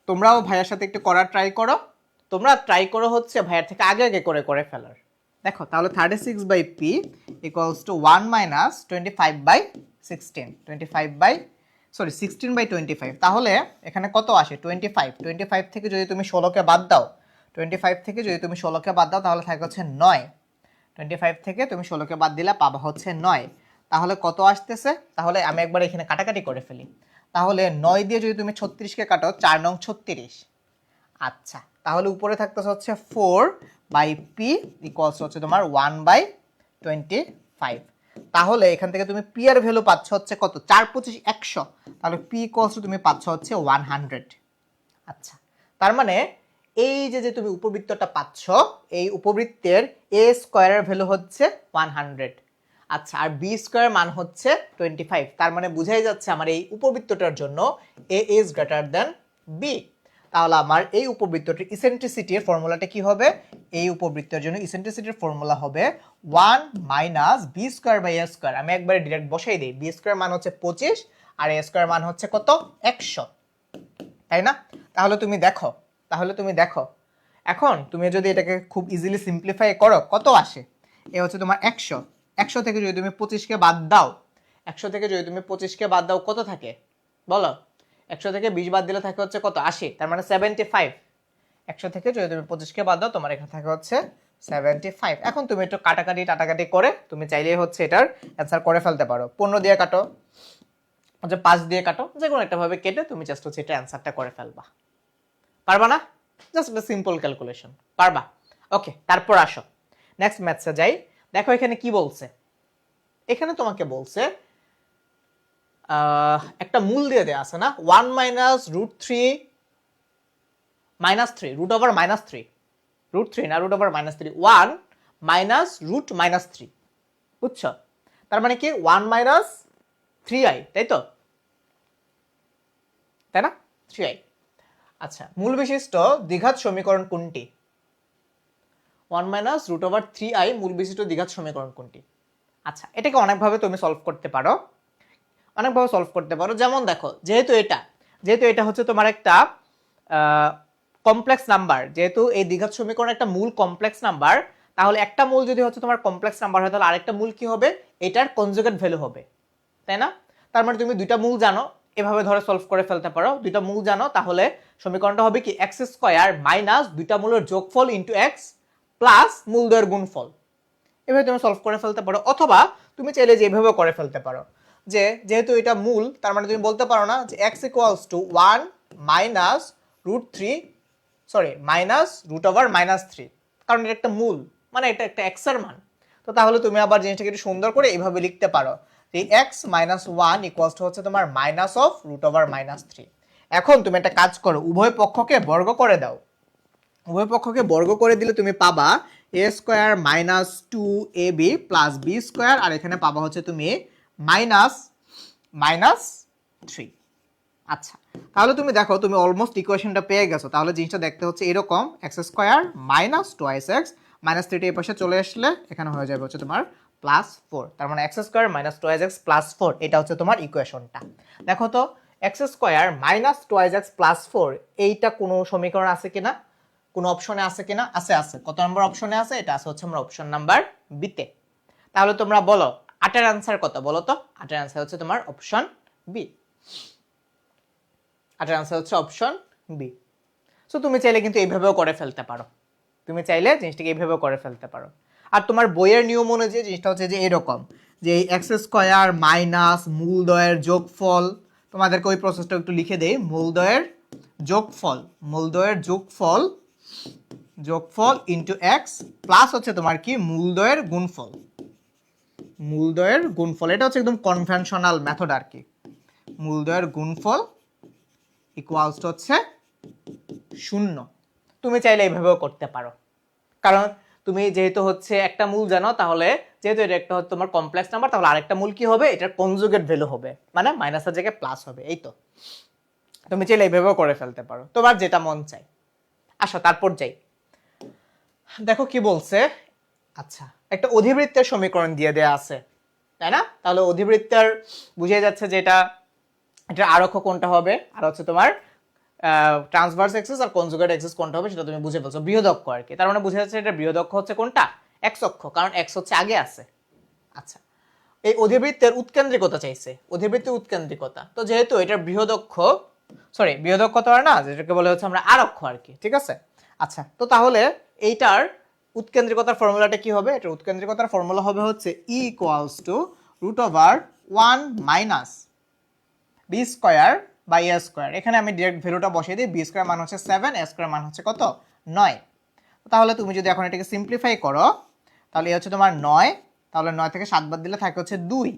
তোমরাও ভাইয়ার সাথে একটু করার ট্রাই করো। তোমরা ট্রাই করো হচ্ছে ভাইয়ার থেকে আগে আগে করে করে ফেলার। দেখো তাহলে 36 by p equals to 1 minus 25 by 16, 16 by 25। তাহলে এখানে কত আসে 25, 25 থেকে যদি তুমি 16কে বাদ দাও, 25 থেকে যদি তুমি 16কে বাদ দাও তাহলে থাকে হচ্ছে 9। 25 থেকে তুমি 16কে বাদ দিলে পাবা হচ্ছে 9। তাহলে কত আসতেছে, তাহলে আমি একবার এখানে কাটাকাটি করে ফেলি। তাহলে 9 দিয়ে যদি তুমি 36কে কাটো 4 নং 36। আচ্ছা তাহলে উপরে থাকতেছে হচ্ছে 4 বাই পি ইকুয়ালস হচ্ছে তোমার 1 বাই 25। তাহলে এখান থেকে তুমি পি এর ভ্যালু পাচ্ছ হচ্ছে কত, 4 25 100। তাহলে পি ইকুয়ালস তুমি পাচ্ছ হচ্ছে 100। আচ্ছা তার মানে এই যে তুমি উপবৃত্তটা পাচ্ছ, এই উপবৃত্তের এ স্কোয়ারের ভ্যালু হচ্ছে 100। আচ্ছা আর বি স্কোয়ার মান হচ্ছে 25। তার মানে বুঝাই যাচ্ছে আমার এই উপবৃত্তটার জন্য এ ইজ গ্রেটার দেন বি। তাহলে আমার এই উপবৃত্তটির ইসেন্ট্রিসিটির ফর্মুলাটা কি হবে, এই উপবৃত্তের জন্য ইসেন্ট্রিসিটির ফর্মুলা হবে 1 minus b square by a square. আমি একবারে ডিরেক্ট বসাই দিই, বি স্কোয়ার মান হচ্ছে 25 আর এ স্কোয়ার মান হচ্ছে কত 100, তাই না? তাহলে তুমি দেখো এখন তুমি যদি এটাকে খুব ইজিলি সিম্পলিফাই করো কত আসে, এ হচ্ছে তোমার 100। 100 থেকে যদি তুমি 25কে বাদ দাও, 100 থেকে যদি তুমি 25কে বাদ দাও কত থাকে বলো? 100 থেকে 20 বাদ দিলে থাকে হচ্ছে কত 80, তার মানে 75। 100 থেকে যদি তুমি 25কে বাদ দাও তোমার এখানে থাকে হচ্ছে 75। এখন তুমি একটু কাটাকাটি করে তুমি চাইলেই হচ্ছে এটার অ্যান্সার করে ফেলতে পারো। 15 দিয়ে কাটো, হচ্ছে 5 দিয়ে কাটো, যে কোনো একটা ভাবে কেটে তুমি জাস্ট হচ্ছে এটা অ্যান্সারটা করে ফেলবা। পারবা না? জাস্ট একটা সিম্পল ক্যালকুলেশন, পারবা? ওকে তারপর আসো নেক্সট ম্যাথসে যাই। দেখো এখানে কি বলছে, এখানে তোমাকে বলছে একটা মূল দিয়ে দেয়া আছে না, 1 minus √3 minus 3 root over minus 3, √3 না root over minus 3, 1 minus root minus 3, বুঝছো? তার মানে কি 1 মাইনাস 3i, তাই তো, তাই না 3i। আচ্ছা মূল বিশিষ্ট দ্বিঘাত সমীকরণ কোনটি? 1 মাইনাস √3i মূল বিশিষ্ট দ্বিঘাত সমীকরণ কোনটি? আচ্ছা, এটাকে অনেকভাবে তুমি সলভ করতে পারো, অনেকভাবে সলভ করতে পারো। যেমন দেখো, যেহেতু এটা হচ্ছে তোমার একটা কমপ্লেক্স নাম্বার, যেহেতু এই দ্বিঘাত সমীকরণ একটা মূল কমপ্লেক্স নাম্বার, তাহলে একটা মূল যদি হচ্ছে তোমার কমপ্লেক্স নাম্বার হয়, তাহলে আরেকটা মূল কি হবে, এটার কনজুগেট ভ্যালু হবে, তাই না? তার মানে তুমি দুইটা মূল জানো, এভাবে ধরে সলভ করে ফেলতে পারো। দুইটা মূল জানো, তাহলে সমীকরণটা হবে কি এক্স স্কয়ার মাইনাস দুইটা মূলের যোগফল ইন্টু এক্স প্লাস মূলদ্বয়ের গুণফল। এভাবে তুমি সলভ করে ফেলতে পারো, অথবা তুমি চাইলে যে এভাবেও করে ফেলতে পারো, যে যেহেতু এটা মূল, তার মানে তুমি বলতে পারো না যে x equals to 1 minus root 3, sorry minus root over minus 3, কারণ এটা একটা মূল, মানে এটা একটা এক্স এর মান। তো তাহলে তুমি আবার জিনিসটাকে একটু সুন্দর করে এইভাবে লিখতে পারো যে এক্স মাইনাস 1 ইকুয়ালস টু হচ্ছে তোমার minus of root over minus 3। এখন তুমি একটা কাজ করো, উভয় পক্ষকে বর্গ করে দাও। উভয় পক্ষকে বর্গ করে দিলে তুমি পাবা a square minus 2ab plus b square, আর এখানে পাবা হচ্ছে তুমি মাইনাস মাইনাস 3। আচ্ছা, তাহলে তুমি দেখো তুমি অলমোস্ট ইকুয়েশনটা পেয়ে গেছো। তাহলে জিনিসটা দেখতে হচ্ছে এরকম, x square minus twice x minus 3টা এই পাশে চলে আসলে এখানে হয়ে যাবে হচ্ছে তোমার প্লাস 4। তার মানে x square minus twice x plus 4, এটা হচ্ছে তোমার ইকুয়েশনটা। দেখো তো, x square minus twice x plus 4, এইটা কোনো সমীকরণ আছে কিনা, কোনো অপশনে আছে কিনা? আছে, আছে। কত নম্বর অপশনে আছে? এটা আছে হচ্ছে আমরা অপশন নাম্বার বিতে। তাহলে তোমরা বলো 8 এর आंसर কত, বলো তো? 8 এর आंसर হচ্ছে তোমার অপশন বি। 8 এর आंसर হচ্ছে অপশন বি। সো তুমি চাইলে কিন্তু এইভাবেও করে ফেলতে পারো, তুমি চাইলে জিনিসটাকে এইভাবেও করে ফেলতে পারো। আর তোমার বইয়ের নিয়ম অনুযায়ী জিনিসটা হচ্ছে যে এরকম, যে এক্স স্কয়ার মাইনাস মূলদ্বয়ের যোগফল, তোমাদেরকে ওই প্রসেসটা একটু লিখে দেই। মূলদ্বয়ের যোগফল ইন্টু এক্স প্লাস হচ্ছে তোমার কি মূলদ্বয়ের গুণফল। এটা হচ্ছে একদম কনভেনশনাল মেথড আর কি। মূলদ্বয়ের গুণফল ইকুয়ালস টু হচ্ছে 0। তুমি চাইলে এইভাবেও করতে পারো, কারণ তুমি যেহেতু হচ্ছে একটা মূল জানো, তাহলে যেহেতু এটা একটা হচ্ছে তোমার কমপ্লেক্স নাম্বার, তাহলে আরেকটা মূল কি হবে, এটার কনজুগেট ভ্যালু হবে, মানে মাইনাসের জায়গায় প্লাস হবে। এই তো, তুমি চাইলে এইভাবেও করে ফেলতে পারো, তোমার যেটা মন চাই। আসো তারপর যাই, দেখো কি বলছে। আচ্ছা, একটা অধিবৃত্তের সমীকরণ দিয়ে দেয়া আছে, তাই না? তাহলে অধিবৃত্তের বুঝিয়ে যাচ্ছে যে এটা আরোক্ষ কোনটা হবে, আর হচ্ছে তোমার ট্রান্সভার্স এক্সিস আর কনজুগেট এক্সিস কোনটা হবে সেটা তুমি বুঝে ফেলছো, বৃহদক্ষ আর কি। তার মানে বুঝে যাচ্ছে এটা বৃহদক্ষ হচ্ছে কোনটা, এক্স অক্ষ, কারণ এক্স হচ্ছে আগে আছে। আচ্ছা, এই অধিবৃত্তের উৎকেন্দ্রিকতা চাইছে, অধিবৃত্তের উৎকেন্দ্রিকতা। তো যেহেতু এটা বৃহদক্ষ তো আর না, যেটাকে বলে হচ্ছে আমরা আরোক্ষ আর কি, ঠিক আছে? আচ্ছা, তো তাহলে এইটার উৎকেন্দ্রিকতার ফর্মুলাটা কি হবে? এটার উৎকেন্দ্রিকতার ফর্মুলা হবে হচ্ছে e equals to root over 1 minus b square by a square. এখানে আমি ডাইরেক্ট ভ্যালুটা বসিয়ে দিই, বি স্কয়ার মান হচ্ছে 7, এ স্কয়ার মান হচ্ছে কত, 9। তাহলে তুমি যদি এখন এটাকে সিম্পলিফাই করো, তাহলে এই হচ্ছে তোমার 9, তাহলে 9 থেকে 7 বাদ দিলে থাকে হচ্ছে 2।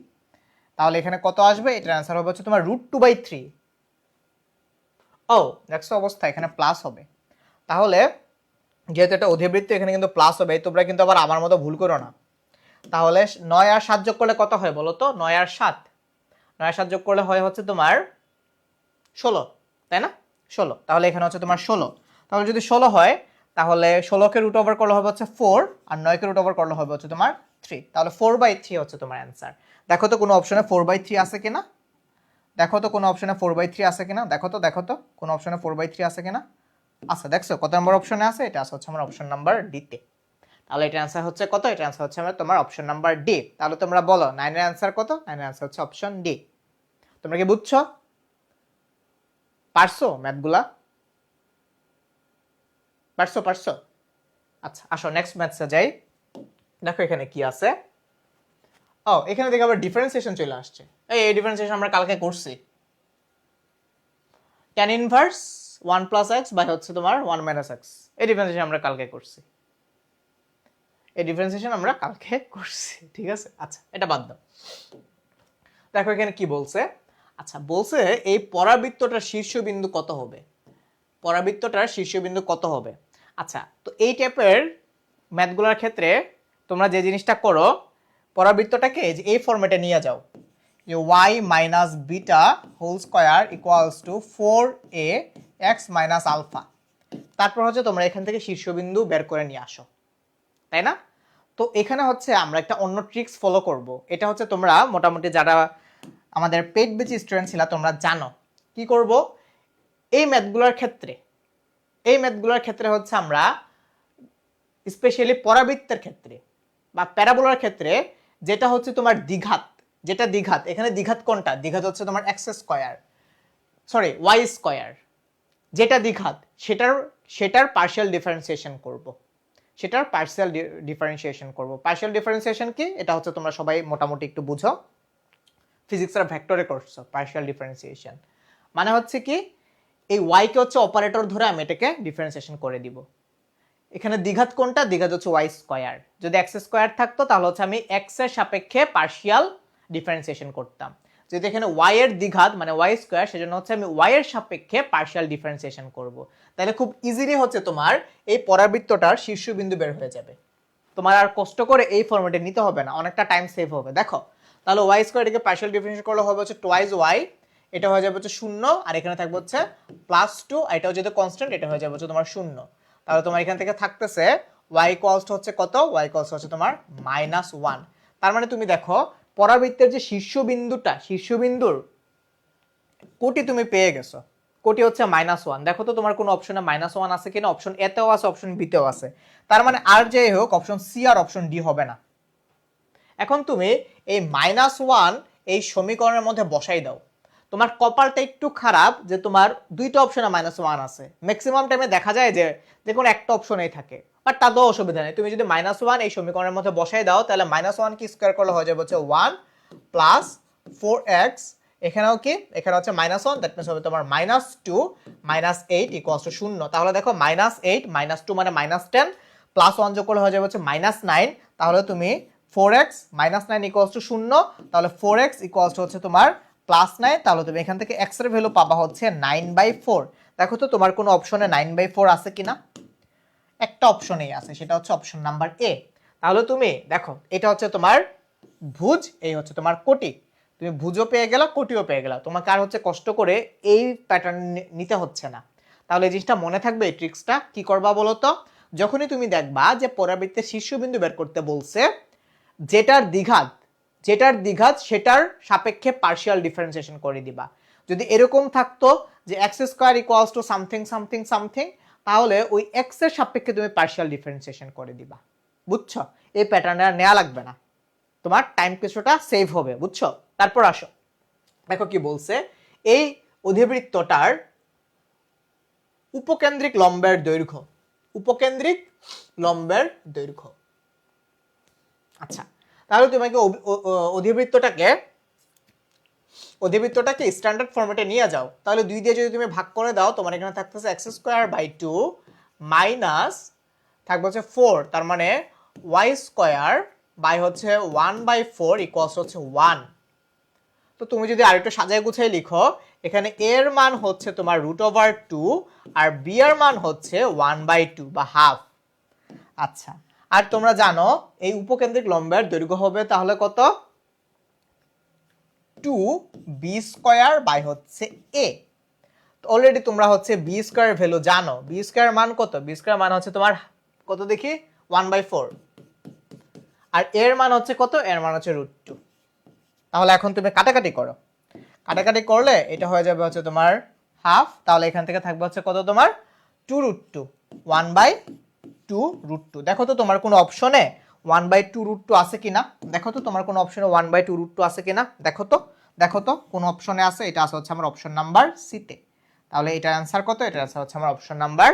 তাহলে এখানে কত আসবে? এটার आंसर হবে হচ্ছে তোমার √2/3। ও দেখছো অবস্থা, এখানে প্লাস হবে। তাহলে যেহেতু এটা অধিবৃত্ত, এখানে কিন্তু প্লাস হবে, তোমরা কিন্তু আবার আমার মতো ভুল করো না। তাহলে 9 আর 7 যোগ করলে কত হয় বলো তো? 9 আর 7 যোগ করলে হয় হচ্ছে তোমার 16, তাই না? 16। তাহলে এখানে হচ্ছে তোমার 16। তাহলে যদি 16 হয়, তাহলে 16 কে রুট ওভার করলে হবে হচ্ছে 4, আর 9 কে রুট ওভার করলে হবে হচ্ছে তোমার 3। তাহলে 4/3 হচ্ছে তোমার অ্যান্সার। দেখো তো কোনো অপশনে 4/3 আছে কিনা, দেখো তো কোনো অপশনে 4/3 আছে কিনা, দেখো তো কোনো অপশনে 4/3 আছে কিনা। আচ্ছা, দেখছো কত নম্বর অপশনে আছে? এটা আছে হচ্ছে আমার অপশন নাম্বার ডি তে। তাহলে এটা অ্যান্সার হচ্ছে কত? এটা অ্যান্সার হচ্ছে আমার তোমার অপশন নাম্বার ডি। তাহলে তোমরা বলো 9 এর অ্যান্সার কত? 9 এর অ্যান্সার হচ্ছে অপশন ডি। তোমরা কি বুঝছো? পারছো ম্যাথগুলা? পারছো? আচ্ছা, আসো নেক্সট ম্যাথসে যাই। দেখো এখানে কি আছে। ও, এখানে দেখো আবার ডিফারেন্সিয়েশন চলে আসছে। এই ডিফারেন্সিয়েশন আমরা কালকে করছি। tan inverse 1 plus x by হচ্ছে তোমার 1 মাইনাস এক্স, এই ডিফারেন্সিয়েশন আমরা কালকে করছি। ঠিক আছে? আচ্ছা, এটা বাদ দাও। দেখো এখানে কি বলছে। আচ্ছা, বলছে এই পরাবৃত্তটার শীর্ষবিন্দু কত হবে? আচ্ছা, তো এই টাইপের ম্যাথগুলোর ক্ষেত্রে তোমরা যে জিনিসটা করো, পরাবৃত্তটাকে এই ফরম্যাটে নিয়ে যাও, যে y minus beta whole square equals to 4a x minus alpha. তারপর হচ্ছে তোমরা এখান থেকে শীর্ষবিন্দু বের করে নিয়ে আসো, তাই না? তো এখানে হচ্ছে আমরা একটা অন্য ট্রিক্স ফলো করব। এটা হচ্ছে তোমরা মোটামুটি যারা আমাদের পেইড ব্যাচ স্টুডেন্ট ছিল তোমরা জানো কি করব। এই ম্যাথগুলোর ক্ষেত্রে হচ্ছে আমরা স্পেশালি পরাবৃত্তের ক্ষেত্রে বা প্যারাবোলার ক্ষেত্রে যেটা হচ্ছে তোমার দ্বিঘাত, এখানে দ্বিঘাত কোনটা? দ্বিঘাত হচ্ছে তোমার ওয়াই স্কয়ার। যেটা দ্বিঘাত সেটার পার্শিয়াল ডিফারেন্সিয়েশন করব। পার্শিয়াল ডিফারেন্সিয়েশন কি? এটা হচ্ছে তোমরা সবাই মোটামুটি একটু বুঝো, ফিজিক্সের ভেক্টরে করছো। পার্শিয়াল ডিফারেন্সিয়েশন মানে হচ্ছে কি, এই ওয়াই কে হচ্ছে অপারেটর ধরে আমি এটাকে ডিফারেন্সিয়েশন করে দিব। এখানে দ্বিঘাত কোনটা? দ্বিঘাত হচ্ছে ওয়াই স্কয়ার। যদি এক্স স্কয়ার থাকতো তাহলে হচ্ছে আমি এক্স এর সাপেক্ষে পার্শিয়াল ডিফারেন্সিয়েশন করতাম। যেহেতু এখানে ওয়াই এর দ্বিঘাত মানে ওয়াই স্কয়ার, সেজন্য হচ্ছে আমি ওয়াই এর সাপেক্ষে পার্শিয়াল ডিফারেন্সিয়েশন করব। তাহলে খুব ইজিলি হচ্ছে তোমার এই পরাবৃত্তটার শীর্ষবিন্দু বের হয়ে যাবে। তোমার আর কষ্ট করে এই ফরম্যাটে নিতে হবে না, অনেকটা টাইম সেভ হবে। দেখো তাহলে ওয়াই স্কয়ার এটাকে পার্শিয়াল ডিফারেন্সিয়েট করলে হবে হচ্ছে টুয়াইস ওয়াই, এটা হয়ে যাবে হচ্ছে 0, আর এখানে থাকবে হচ্ছে +2, আর এটাও যেহেতু কনস্ট্যান্ট এটা হয়ে যাবে হচ্ছে তোমার 0। তাহলে তোমার এখান থেকে থাকতেছে y ইকুয়ালস টু হচ্ছে কত? y ইকুয়ালস হচ্ছে তোমার -1। তার মানে তুমি দেখো পরাবৃত্তের যে শীর্ষবিন্দুর কোটি তুমি পেয়ে গেছো। কোটি হচ্ছে -1। দেখো তো তোমার কোনো অপশনে -1 আছে কিনা? অপশন এ তেও আছে, অপশন বি তেও আছে। তার মানে আর যাই হোক অপশন সি আর অপশন ডি হবে না। এখন তুমি এই -1 এই সমীকরণের মধ্যে বসাই দাও। তোমার কপালটা একটু খারাপ যে তোমার দুইটা অপশনে -1 আছে। ম্যাক্সিমাম টাইমে দেখা যায় যে কোনো একটা অপশনেই থাকে, বাট তাতেও অসুবিধা নেই। তুমি যদি -1 এই সমীকরণের মধ্যে বসাই দাও তাহলে -1 কি স্কয়ার করলে হয়ে যাবে হচ্ছে 1 প্লাস 4x। এখানেও কি? এখানে হচ্ছে -1, দ্যাট মিন্স হবে তোমার -2 -8 ইকুয়ালস টু 0। তাহলে দেখো -8 -2 মানে -10 প্লাস 1 যোগ করলে হয়ে যাবে হচ্ছে -9। তাহলে তুমি 4x -9 ইকুয়ালস টু 0, তাহলে 4x ইকুয়ালস টু হচ্ছে তোমার +9। তাহলে তুমি এখান থেকে x এর ভ্যালু পাবা হচ্ছে 9/4। দেখো তো তোমার কোনো অপশনে 9/4 আছে কিনা? একটা অপশনেই আছে, সেটা হচ্ছে অপশন নাম্বার এ। তাহলে তুমি দেখো এটা হচ্ছে তোমার ভুজ, এই হচ্ছে তোমার কোটি। তুমি ভুজও পেয়ে গেলা, কোটিও পেয়ে গেলা। তোমাকে আর হচ্ছে কষ্ট করে এই প্যাটার্ন নিতে হচ্ছে না। তাহলে এই জিনিসটা মনে থাকবে। এই ট্রিক্সটা কি করবা বলো তো? যখনই তুমি দেখবা যে পরাবৃত্তের শীর্ষবিন্দু বের করতে বলছে, যেটার দ্বিঘাত সেটার সাপেক্ষে পার্শিয়াল ডিফারেন্সিয়েশন করে দিবা। যদি এরকম থাকতো যে x square equals to something something something, তাহলে ওই এক্স এর সাপেক্ষে তুমি পার্শিয়াল ডিফারেন্সিয়েশন করে দিবা। বুঝছো? এই প্যাটার্নটা নেওয়া লাগবে না, তোমার টাইম কিছুটা সেভ হবে। বুঝছো? তারপর আসো, দেখো কি বলছে। এই অধিবৃত্তটার উপকেন্দ্রিক লম্বের দৈর্ঘ্য। আচ্ছা, তাহলে তোমাকে অধিবৃত্তটাকে স্ট্যান্ডার্ড ফরম্যাটে নিয়ে যাও। তাহলে 2 দিয়ে যদি তুমি ভাগ করে দাও, তোমার এখানে থাকতেছে x²/2 মাইনাস থাকবে হচ্ছে 4, তার মানে y² বাই হচ্ছে 1/4 ইকুয়ালস হচ্ছে 1। তো তুমি যদি আরেকটু সাজায় গুছাই লিখো, এখানে a এর মান হচ্ছে তোমার √2 আর b এর মান হচ্ছে 1/2 বা হাফ। আচ্ছা, আর তোমরা জানো এই উপকেন্দ্রিক লম্বের দৈর্ঘ্য হবে তাহলে কত? 2b² বাই হচ্ছে a। তো অলরেডি তোমরা হচ্ছে b² এর ভ্যালু জানো। b² এর মান কত? b² মান হচ্ছে তোমার কত দেখি? 1/4। আর এর মান হচ্ছে কত? এর মান হচ্ছে √2। তাহলে এখন তুমি কাটাকাটি করো। কাটাকাটি করলে এটা হয়ে যাবে হচ্ছে তোমার হাফ। তাহলে এখান থেকে থাকবে হচ্ছে কত তোমার? 2√2, 1/2√2। দেখো তো তোমার কোনো অপশনে 1/2√2 আছে কিনা? দেখো তো তোমার কোনো অপশনে 1/2√2 আছে কিনা? দেখো তো কোন অপশনে আছে? এটা আছে হচ্ছে আমার অপশন নাম্বার সি তে। তাহলে এটার অ্যান্সার কত? এটার অ্যান্সার হচ্ছে আমার অপশন নাম্বার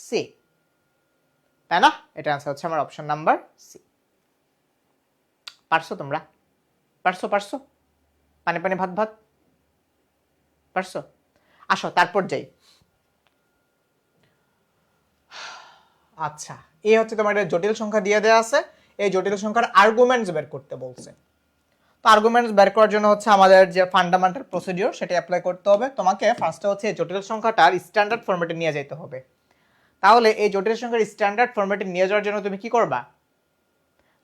সি, তাই না? এটার অ্যান্সার হচ্ছে আমার অপশন নাম্বার সি। পারছো তোমরা? পারছো? পানি ভাত পারছো? আসো তারপর যাই। আচ্ছা, এই হচ্ছে তোমার একটা জটিল সংখ্যা দিয়ে দেওয়া আছে। এই জটিল সংখ্যার আর্গুমেন্টস বের করতে বলছে। তো আর্গুমেন্টস বের করার জন্য হচ্ছে আমাদের যে ফান্ডামেন্টাল প্রসিডিওর সেটা অ্যাপ্লাই করতে হবে। তোমাকে ফার্স্টে হচ্ছে জটিল সংখ্যাটার স্ট্যান্ডার্ড ফরম্যাটে নিয়ে যেতে হবে। তাহলে এই জটিল সংখ্যার স্ট্যান্ডার্ড ফরম্যাটে নিয়ে যাওয়ার জন্য তুমি কি করবা?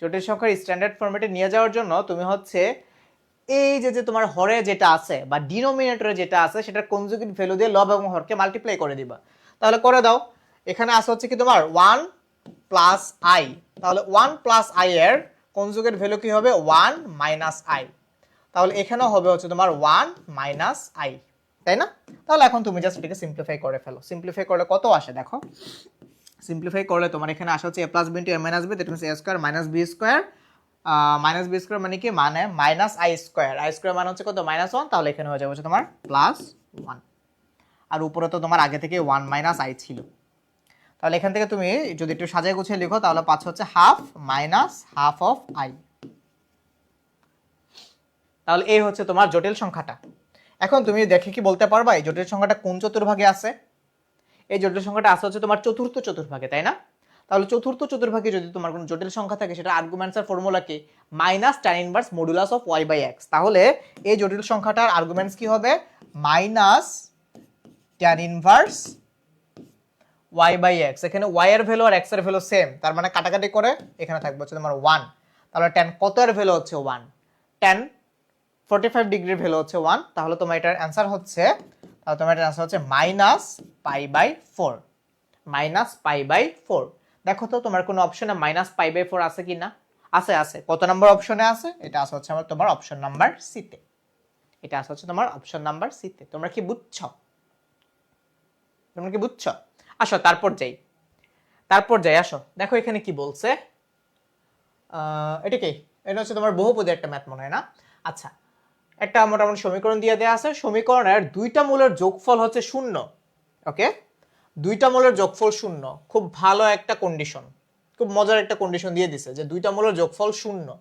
জটিল সংখ্যার স্ট্যান্ডার্ড ফরম্যাটে নিয়ে যাওয়ার জন্য তুমি হচ্ছে এই যে তোমার হরে যেটা আছে বা ডিনোমিনেটরে যেটা আছে সেটার কনজুগেট ভ্যালু দিয়ে লব এবং হরকে মাল্টিপ্লাই করে দিবা। তাহলে করে দাও। এখানে আছে হচ্ছে কি তোমার 1 প্লাস আই, তাহলে 1 প্লাস আই এর কনজুগেট ভ্যালু কি হবে 1 মাইনাস আই, তাহলে এখানেও হবে হচ্ছে তোমার 1 মাইনাস আই, তাই না? তাহলে এখন তুমি জাস্ট এটাকে সিম্পলিফাই করে ফেলো। সিম্পলিফাই করলে কত আসে দেখো, সিম্পলিফাই করলে তোমার এখানে আসা হচ্ছে a plus b into a minus b, that means a square minus b square, minus b square মানে কি, মানে minus I square, I square মানে হচ্ছে কত -1, তাহলে এখানে হয়ে যাবে হচ্ছে তোমার +1, আর উপরে তো তোমার আগে থেকে 1 মাইনাস আই ছিল, তাহলে এখান থেকে তুমি যদি একটু সাজায় গুছিয়ে লিখো তাহলে পাচ্ছ হচ্ছে half minus half of I. তাহলে এই হচ্ছে তোমার জটিল সংখ্যাটা। এখন তুমি দেখে কি বলতে পারবা এই জটিল সংখ্যাটা কোন চতুর্ভাগে আছে? এই জটিল সংখ্যাটা আছে হচ্ছে তোমার চতুর্থ চতুর্ভাগে, তাই না? তাহলে চতুর্থ চতুর্ভাগে যদি তোমার কোনো জটিল সংখ্যা থাকে সেটা আর্গুমেন্টস এর ফর্মুলা কি, minus tan inverse modulus of y by x। তাহলে এই জটিল সংখ্যাটার আর্গুমেন্টস কি হবে, minus tan inverse y by x। এখানে y এর ভ্যালু আর x এর ভ্যালু সেম, তার মানে কাটাকাটি করে এখানে থাকবে হচ্ছে তোমার 1। তাহলে tan কত এর ভ্যালু হচ্ছে 1, tan 45 ডিগ্রির ভ্যালু হচ্ছে 1, তাহলে তোমার এটার অ্যানসার হচ্ছে, তাহলে তোমার এটার অ্যানসার হচ্ছে minus pi by 4, minus pi by 4। দেখো তো তোমার কোনো অপশনে মাইনাস পাই বাই 4 আছে কি না? আছে, আছে। কত নাম্বার অপশনে আছে? এটা আছে হচ্ছে আমার তোমার অপশন নাম্বার সি তে, এটা আছে হচ্ছে তোমার অপশন নাম্বার সি তে। তোমরা কি বুঝছো? তোমরা কি বুঝছো? আসো তারপর যাই আসো। দেখো এখানে কি বলছে, এটা কি, এটা হচ্ছে তোমার বহুপদী একটা ম্যাথ মনে হয় না? আচ্ছা, একটা মোটামুটি সমীকরণ দিয়ে দেওয়া আছে, সমীকরণের দুইটা মূলের যোগফল হচ্ছে 0। ওকে, দুইটা মূলের যোগফল 0, খুব ভালো একটা কন্ডিশন, খুব মজার একটা কন্ডিশন দিয়ে দিছে যে দুইটা মূলের যোগফল 0,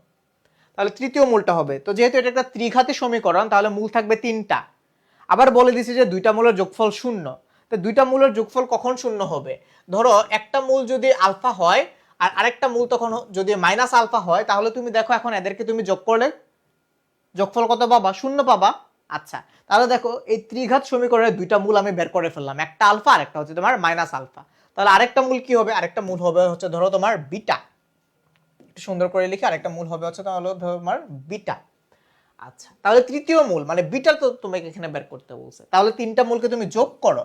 তাহলে তৃতীয় মূলটা হবে। তো যেহেতু এটা একটা ত্রিঘাতী সমীকরণ তাহলে মূল থাকবে 3টা। আবার বলে দিছে যে দুইটা মূলের যোগফল 0, তো দুইটা মূলের যোগফল কখন 0 হবে? ধরো একটা মূল যদি আলফা হয় আর আরেকটা মূল তখন যদি মাইনাস আলফা হয়, তাহলে তুমি দেখো এখন এদেরকে তুমি যোগ করলে যোগফল কত পাবা? 0 পাবা। আচ্ছা, তাহলে দেখো এই ত্রিঘাত সমীকরণের দুইটা মূল আমি বের করে ফেললাম, একটা আলফা আর একটা হচ্ছে তোমার মাইনাস আলফা। তাহলে আরেকটা মূল কি হবে? আরেকটা মূল হবে হচ্ছে ধরো তোমার বিটা, একটু সুন্দর করে লিখি, আরেকটা মূল হবে হচ্ছে তাহলে তোমার বিটা। আচ্ছা, তাহলে তৃতীয় মূল মানে বিটা তো তোমাকে এখানে বের করতে বলছে, তাহলে তিনটা মূলকে তুমি যোগ করো,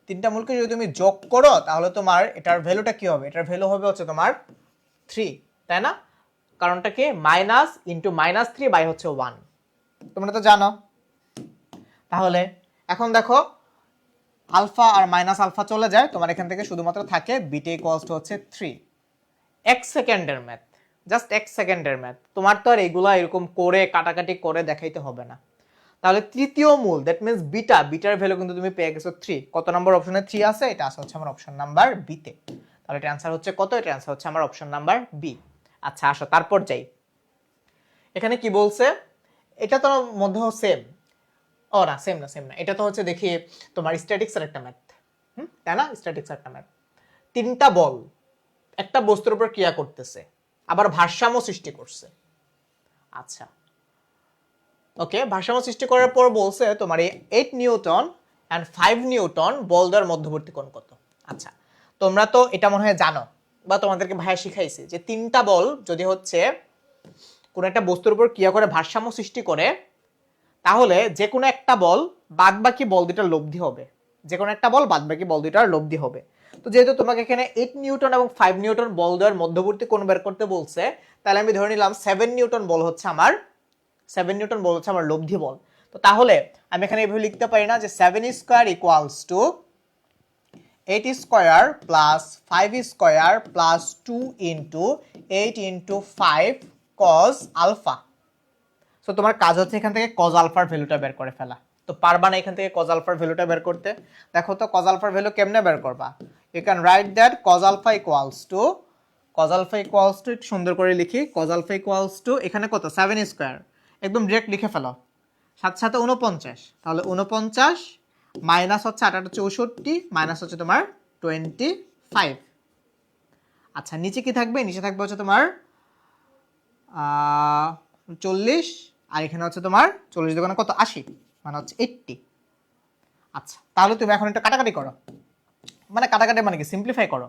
তিনটা মূলকে যদি তুমি যোগ করো তাহলে তোমার এটার ভ্যালুটা কি হবে? এটার ভ্যালু হবে হচ্ছে তোমার 3, তাই না? কারণটা কি, মাইনাস ইন্টু -3 বাই হচ্ছে 1, তোমরা তো জানো। তাহলে এখন দেখো আলফা আর মাইনাস আলফা চলে যায়, তোমার এখান থেকে শুধুমাত্র থাকে বিটা ইকুয়ালস টু হচ্ছে 3। 1 সেকেন্ডের ম্যাথ, জাস্ট 1 সেকেন্ডের ম্যাথ, তোমার তো আর এগুলা এরকম করে কাটাকাটি করে দেখাইতে হবে না। তাহলে তৃতীয় মূল that means beta, bitter value কিন্তু তুমি পেয়ে গেছো 3। কত নম্বর অপশনে 3 আছে? এটা আছে হচ্ছে আমার অপশন নাম্বার বি তে। তাহলে এটা অ্যানসার হচ্ছে কত? এটা অ্যানসার হচ্ছে আমার অপশন নাম্বার বি। আচ্ছা আসো তারপর যাই, এখানে কি বলছে, এটা তো মধ্যেও সেম, ও না সেম না, সেম না, এটা তো হচ্ছে দেখি তোমার স্ট্যাটিক্স এর একটা ম্যাথ, তাই না? স্ট্যাটিক্স এর একটা ম্যাথ, তিনটা বল একটা বস্তুর উপর ক্রিয়া করতেছে, আবার ভারসাম্য সৃষ্টি করছে। আচ্ছা ওকে, ভারসাম্য সৃষ্টি করার পর বলছে তোমার এই 8 নিউটন এন্ড 5 নিউটন বল দ্বয়ের মধ্যবর্তী কোণ কত। আচ্ছা, তোমরা তো এটা মনে হয় জানো বা তোমাদেরকে ভাইয়া শিখাইছে যে তিনটা বল যদি হচ্ছে কোন একটা বস্তুর উপর ক্রিয়া করে ভারসাম্য সৃষ্টি করে, তাহলে যে কোনো একটা বল বাদবাকি বল দুটার লব্ধি হবে, যে কোনো একটা বল বাদবাকি বল দুটার লব্ধি হবে। তো যেহেতু তোমাকে এখানে 8 নিউটন এবং 5 নিউটন বল দ্বয়ের মধ্যবর্তী কোণ বের করতে বলছে, তাহলে আমি ধরে নিলাম 7 নিউটন বল হচ্ছে আমার, 7 নিউটন বল হচ্ছে আমার লব্ধি বল। তো তাহলে আমি এখানে এইভাবে লিখতে পারি না যে 7 square equals to 8 square plus 5 square plus 2 into 8 into 5 cos alpha. So তোমার কাজ হচ্ছে এখান থেকে কজ আলফার ভ্যালুটা বের করে ফেলা। তো পারবা না এখান থেকে কজ আলফার ভ্যালুটা বের করতে? দেখো তো কজ আলফার ভ্যালু কেমনে বের করবা? You can write that cos alpha equals to, cos alpha equals to, একটু সুন্দর করে লিখি, কজ আলফা ইকুয়ালস টু এখানে কত 7 স্কয়ার, একদম ডিরেক্ট লিখে ফেলো, সাথে সাথে 49, তাহলে 49 মাইনাস হচ্ছে 8 64 মাইনাস হচ্ছে তোমার 25। আচ্ছা নিচে কি থাকবে? নিচে থাকবে হচ্ছে তোমার 40, আর এখানে হচ্ছে তোমার 40 দোকানে কত 80, মানে হচ্ছে 80। আচ্ছা তাহলে তুমি এখন এটা কাটাকাটি করো, মানে কাটাকাটি মানে কি, সিম্পলিফাই করো।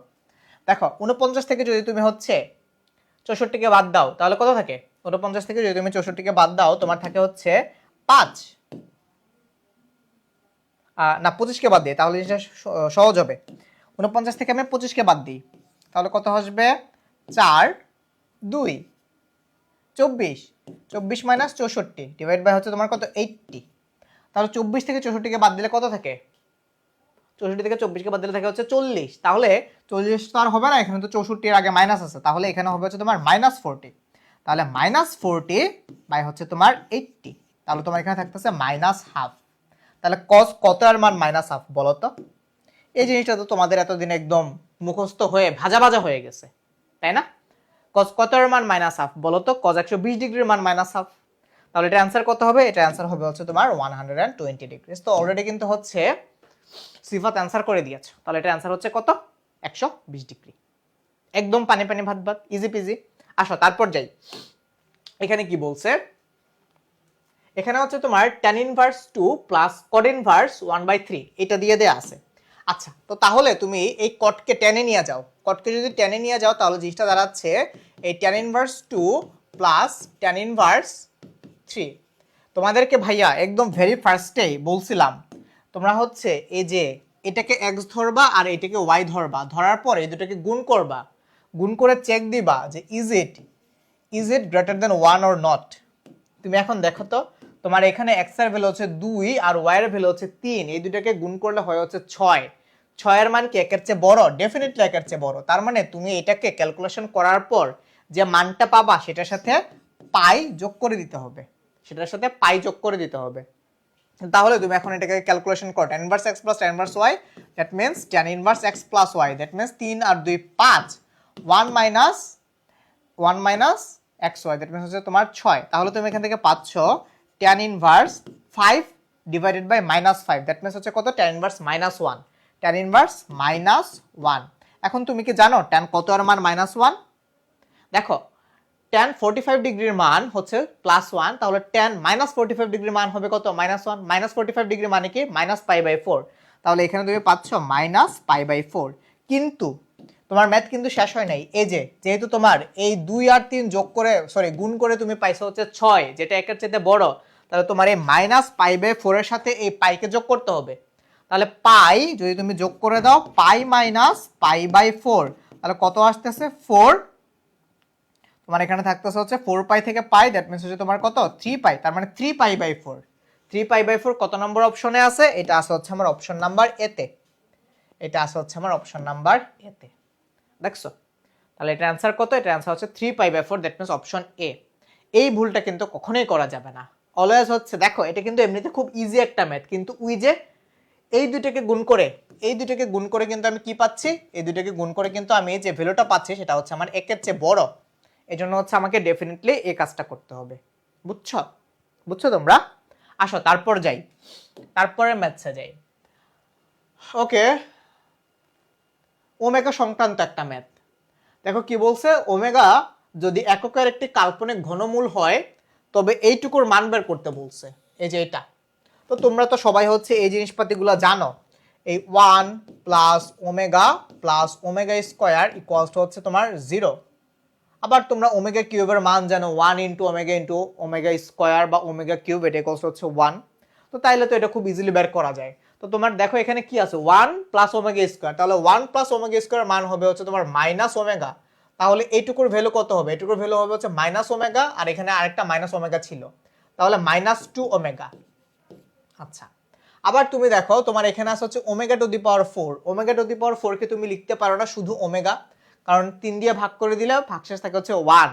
দেখো 49 থেকে যদি তুমি হচ্ছে 64কে বাদ দাও তাহলে কত থাকে? 49 থেকে যদি তুমি 64কে বাদ দাও তোমার থাকে হচ্ছে 5, না 25কে বাদ দিই তাহলে এটা সহজ হবে। 49 থেকে আমি 25কে বাদ দিই তাহলে কত আসবে 4 2 24 24 মাইনাস 64 ডিভাইড বাই হচ্ছে তোমার কত 80। তাহলে 24 থেকে 64কে বাদ দিলে কত থাকে, 64 থেকে 24কে বাদ দিলে থাকে হচ্ছে 40। তাহলে 40 তো আর হবে না, এখানে তো 64 এর আগে মাইনাস আছে, তাহলে এখানে হবে হচ্ছে তোমার -40। তাহলে -40 বাই হচ্ছে তোমার 80, তাহলে তোমার এখানে থাকতেছে -হাফ। তাহলে cos কত এর মান -হাফ বলো তো? এই জিনিসটা তো তোমাদের এতদিন একদম মুখস্থ হয়ে ভাজা ভাজা হয়ে গেছে, তাই না? cos কত এর মান -হাফ বলো তো? cos 120 ডিগ্রির মান -হাফ। তাহলে এটা অ্যান্সার কত হবে? এটা অ্যান্সার হবে হচ্ছে তোমার 120 ডিগ্রি। তো অলরেডি কিন্তু হচ্ছে সিফাত অ্যান্সার করে দিয়েছে, তাহলে এটা অ্যান্সার হচ্ছে কত? 120 ডিগ্রি। একদম পানি পানি ভাত ভাত, ইজি পিজি। আসো তারপর যাই, এখানে কি বলছে? এখানে হচ্ছে তোমার tan inverse 2 plus cot inverse 1/3 এটা দিয়ে দেয়া আছে। আচ্ছা, তো তাহলে তুমি এই কটকে টেনে নিয়ে যাও, কটকে যদি টেনে নিয়ে যাও তাহলে জিনিসটা দাঁড়াচ্ছে এই tan inverse 2 plus tan inverse 3। তোমাদেরকে ভাইয়া একদম ভেরি ফার্স্টেই বলছিলাম তোমরা হচ্ছে এই যে এটাকে x ধরবা আর এটাকে y ধরবা, ধরার পর এই দুটোকে গুণ করবা, গুণ করে চেক দিবা যে is it greater than 1 or not. তুমি এখন দেখো তো তোমার এখানে x এর ভ্যালু হচ্ছে 2 আর y এর ভ্যালু হচ্ছে 3, এই দুটোকে গুণ করলে হয় হচ্ছে 6। 6 এর মান কি একের চেয়ে বড়? ডেফিনেটলি একের চেয়ে বড়। তার মানে তুমি এটাকে ক্যালকুলেশন করার পর যে মানটা পাবা সেটার সাথে পাই যোগ করে দিতে হবে, সেটার সাথে পাই যোগ করে দিতে হবে। তাহলে তুমি এখন এটাকে ক্যালকুলেশন করো, tan inverse x plus tan inverse y, that means tan inverse x plus y, that means 3 আর 2 5, 1 মাইনাস xy, দ্যাট মিন্স হচ্ছে তোমার 6। তাহলে তুমি এখান থেকে পাচ্ছ tan inverse 5 divided by -5, that means হচ্ছে কত? tan inverse -1, tan inverse -1। এখন তুমি কি জানো tan কত এর মান -1? দেখো tan 45 ডিগ্রির মান হচ্ছে +1, তাহলে tan -45 ডিগ্রির মান হবে কত? -1। -45 ডিগ্রি মানে কি? -π/4। তাহলে এখানে তুমি পাচ্ছ -π/4। কিন্তু তোমার ম্যাথ কিন্তু শেষ হয় নাই। এই যে যেহেতু তোমার এই 2 আর 3 যোগ করে গুণ করে তুমি পাইছো হচ্ছে 6, যেটা একের চেয়ে বড়, তাহলে তোমার এই -π/4 এর সাথে এই পাইকে যোগ করতে হবে। তাহলে পাই যদি তুমি যোগ করে দাও, পাই মাইনাস π/4, তাহলে কত আসতেছে? 4। তোমার এখানে থাকতেছে হচ্ছে 4 পাই থেকে পাই, দ্যাট মিন্স হচ্ছে তোমার কত? 3 পাই, তার মানে 3π/4। 3π/4 কত নম্বর অপশনে আছে? এটা আছে হচ্ছে আমার অপশন নাম্বার এ তে, এটা আছে হচ্ছে আমার অপশন নাম্বার এ তে। দেখছো? তাহলে এটা অ্যান্সার কত? এটা অ্যান্সার হচ্ছে 3π/4, দ্যাট মিন্স অপশন এ। এই ভুলটা কিন্তু কখনোই করা যাবে না। অলওয়েজ হচ্ছে দেখো এটা কিন্তু এমনিতে খুব ইজি একটা ম্যাথ, কিন্তু ওই যে এই দুটোকে গুণ করে, এই দুটোকে গুণ করে কিন্তু আমি কি পাচ্ছি? এই দুটোকে গুণ করে কিন্তু আমি যে ভ্যালুটা পাচ্ছি সেটা হচ্ছে আমার একের চেয়ে বড়। এই জন্য হচ্ছে আমাকে ডেফিনেটলি এই কাজটা করতে হবে। বুঝছো? বুঝছো তোমরা? আসো তারপর যাই, তারপরে ম্যাথসে যাই। ওকে, ওমেগা সংক্রান্ত একটা ম্যাথ। দেখো কি বলছে, ওমেগা যদি এককের একটি কাল্পনিক ঘনমূল হয় তবে এইটুকুর মান বের করতে বলছে, এই যে এটা। তো তোমরা তো সবাই হচ্ছে এই জিনিসপাতিগুলো জানো, এই 1 plus omega square equals to হচ্ছে তোমার 0। আবার তোমরা ওমেগা কিউবের মান জানো, 1 ইন্টু ওমেগা স্কয়ার বা ওমেগা কিউব, এটা ইকুয়ালস টু হচ্ছে 1। তো তাইলে তো এটা খুব ইজিলি বের করা যায়। তো তোমার দেখো এখানে কি আছে, 1 প্লাস ওমেগা স্কয়ার, তাহলে 1 প্লাস ওমেগা স্কয়ার মান হবে হচ্ছে তোমার মাইনাস ওমেগা। তাহলে এইটুকুর ভ্যালু কত হবে? এইটুকুর ভ্যালু হবে হচ্ছে মাইনাস ওমেগা, আর এখানে আরেকটা মাইনাস ওমেগা ছিল, তাহলে -2 ওমেগা। আচ্ছা, আবার তুমি দেখো তোমার এখানে আছে হচ্ছে omega to the power 4। Omega to the power 4 কে তুমি লিখতে পারো না শুধু ওমেগা, কারণ 3 দিয়ে ভাগ করে দিলে ভাগশেষ থাকে হচ্ছে 1,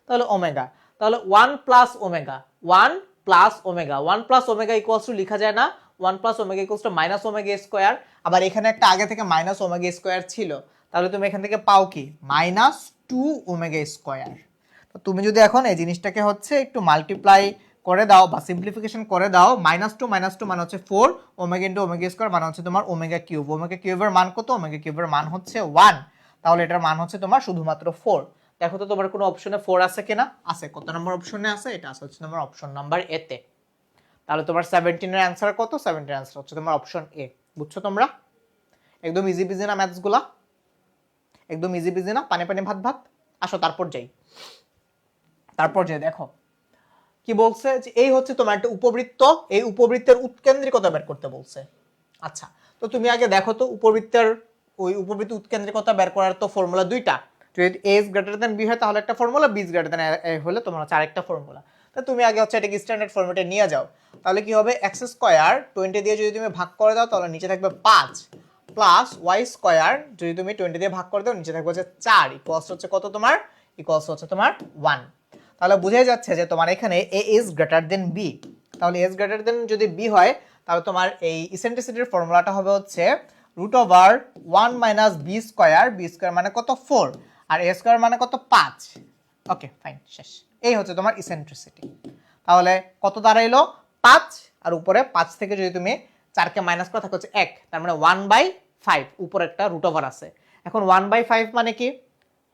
তাহলে ওমেগা। তাহলে 1 plus omega, 1 plus omega, 1 plus omega equals to লিখা যায় না 1 plus omega equals to minus omega square. আবার এখানে একটা আগে থেকে মাইনাস ওমেগা স্কয়ার ছিল, তাহলে তুমি এখান থেকে পাও কি? -2 ওমেগা স্কয়ার। তো তুমি যদি এখন এই জিনিসটাকে হচ্ছে একটু মাল্টিপ্লাই করে দাও বা সিম্পলিফিকেশন করে দাও, -2 মানে হচ্ছে 4, ওমেগা ইনটু ওমেগা স্কয়ার মানে হচ্ছে তোমার ওমেগা কিউব। ওমেগা কিউবের মান কত? ওমেগা কিউবের মান হচ্ছে 1, তাহলে এটার মান হচ্ছে তোমার শুধুমাত্র 4। দেখো তো তোমার কোনো অপশনে 4 আছে কিনা? আছে। কত নম্বর অপশনে আছে? এটা আছে হচ্ছে তোমার অপশন নাম্বার এ তে। তাহলে তোমার 17 এর অ্যানসার কত? 17 এর অ্যানসার হচ্ছে তোমার অপশন এ। বুঝছো তোমরা? একদম ইজি পিজি না ম্যাথসগুলা? একদম ইজি পিজি না? পানি পানি ভাত ভাত। আসো তারপর যাই, তারপর যাই দেখো কি বলছে, যে এই হচ্ছে তোমার একটা উপবৃত্ত, এই উপবৃত্তের উৎকেন্দ্রিকতা বের করতে বলছে। আচ্ছা, তো তুমি আগে দেখো তো উপবৃত্তের ওই উপবৃত্ত উৎকেন্দ্রিকতা বের করার তো ফর্মুলা দুইটা, যদি a is greater than b হয় তাহলে একটা formula, b is greater than a হলে তোমার হচ্ছে আরেকটা ফর্মুলা। তো তুমি আগে হচ্ছে এটাকে স্ট্যান্ডার্ড ফর্মেটে নিয়ে যাও, তাহলে কি হবে x স্কয়ার 20 দিয়ে যদি তুমি ভাগ করে দাও তাহলে নিচে থাকবে 5 প্লাস y স্কয়ার যদি তুমি 20 দিয়ে ভাগ করে দাও নিচে থাকবে হচ্ছে 4 ইকুয়ালস হচ্ছে কত তোমার, ইকুয়ালস হচ্ছে তোমার 1। তাহলে বোঝাই যাচ্ছে যে তোমার এখানে a is greater than b, তাহলে a is greater than যদি b হয় তাহলে তোমার এই ইসেন্ট্রিসিটির ফর্মুলাটা হবে হচ্ছে √1 minus b square, b square মানে কত 4 আর a স্কয়ার মানে কত 5। ওকে ফাইন, শেষ। এই হচ্ছে তোমার ইসেন্ট্রিসিটি। তাহলে কত দাঁড়াইলো 5 আর উপরে 5 থেকে যদি তুমি 4 কে মাইনাস করে থাকে হচ্ছে 1, তার মানে 1/5, উপরে একটা √ওভার আছে। এখন 1/5 মানে কি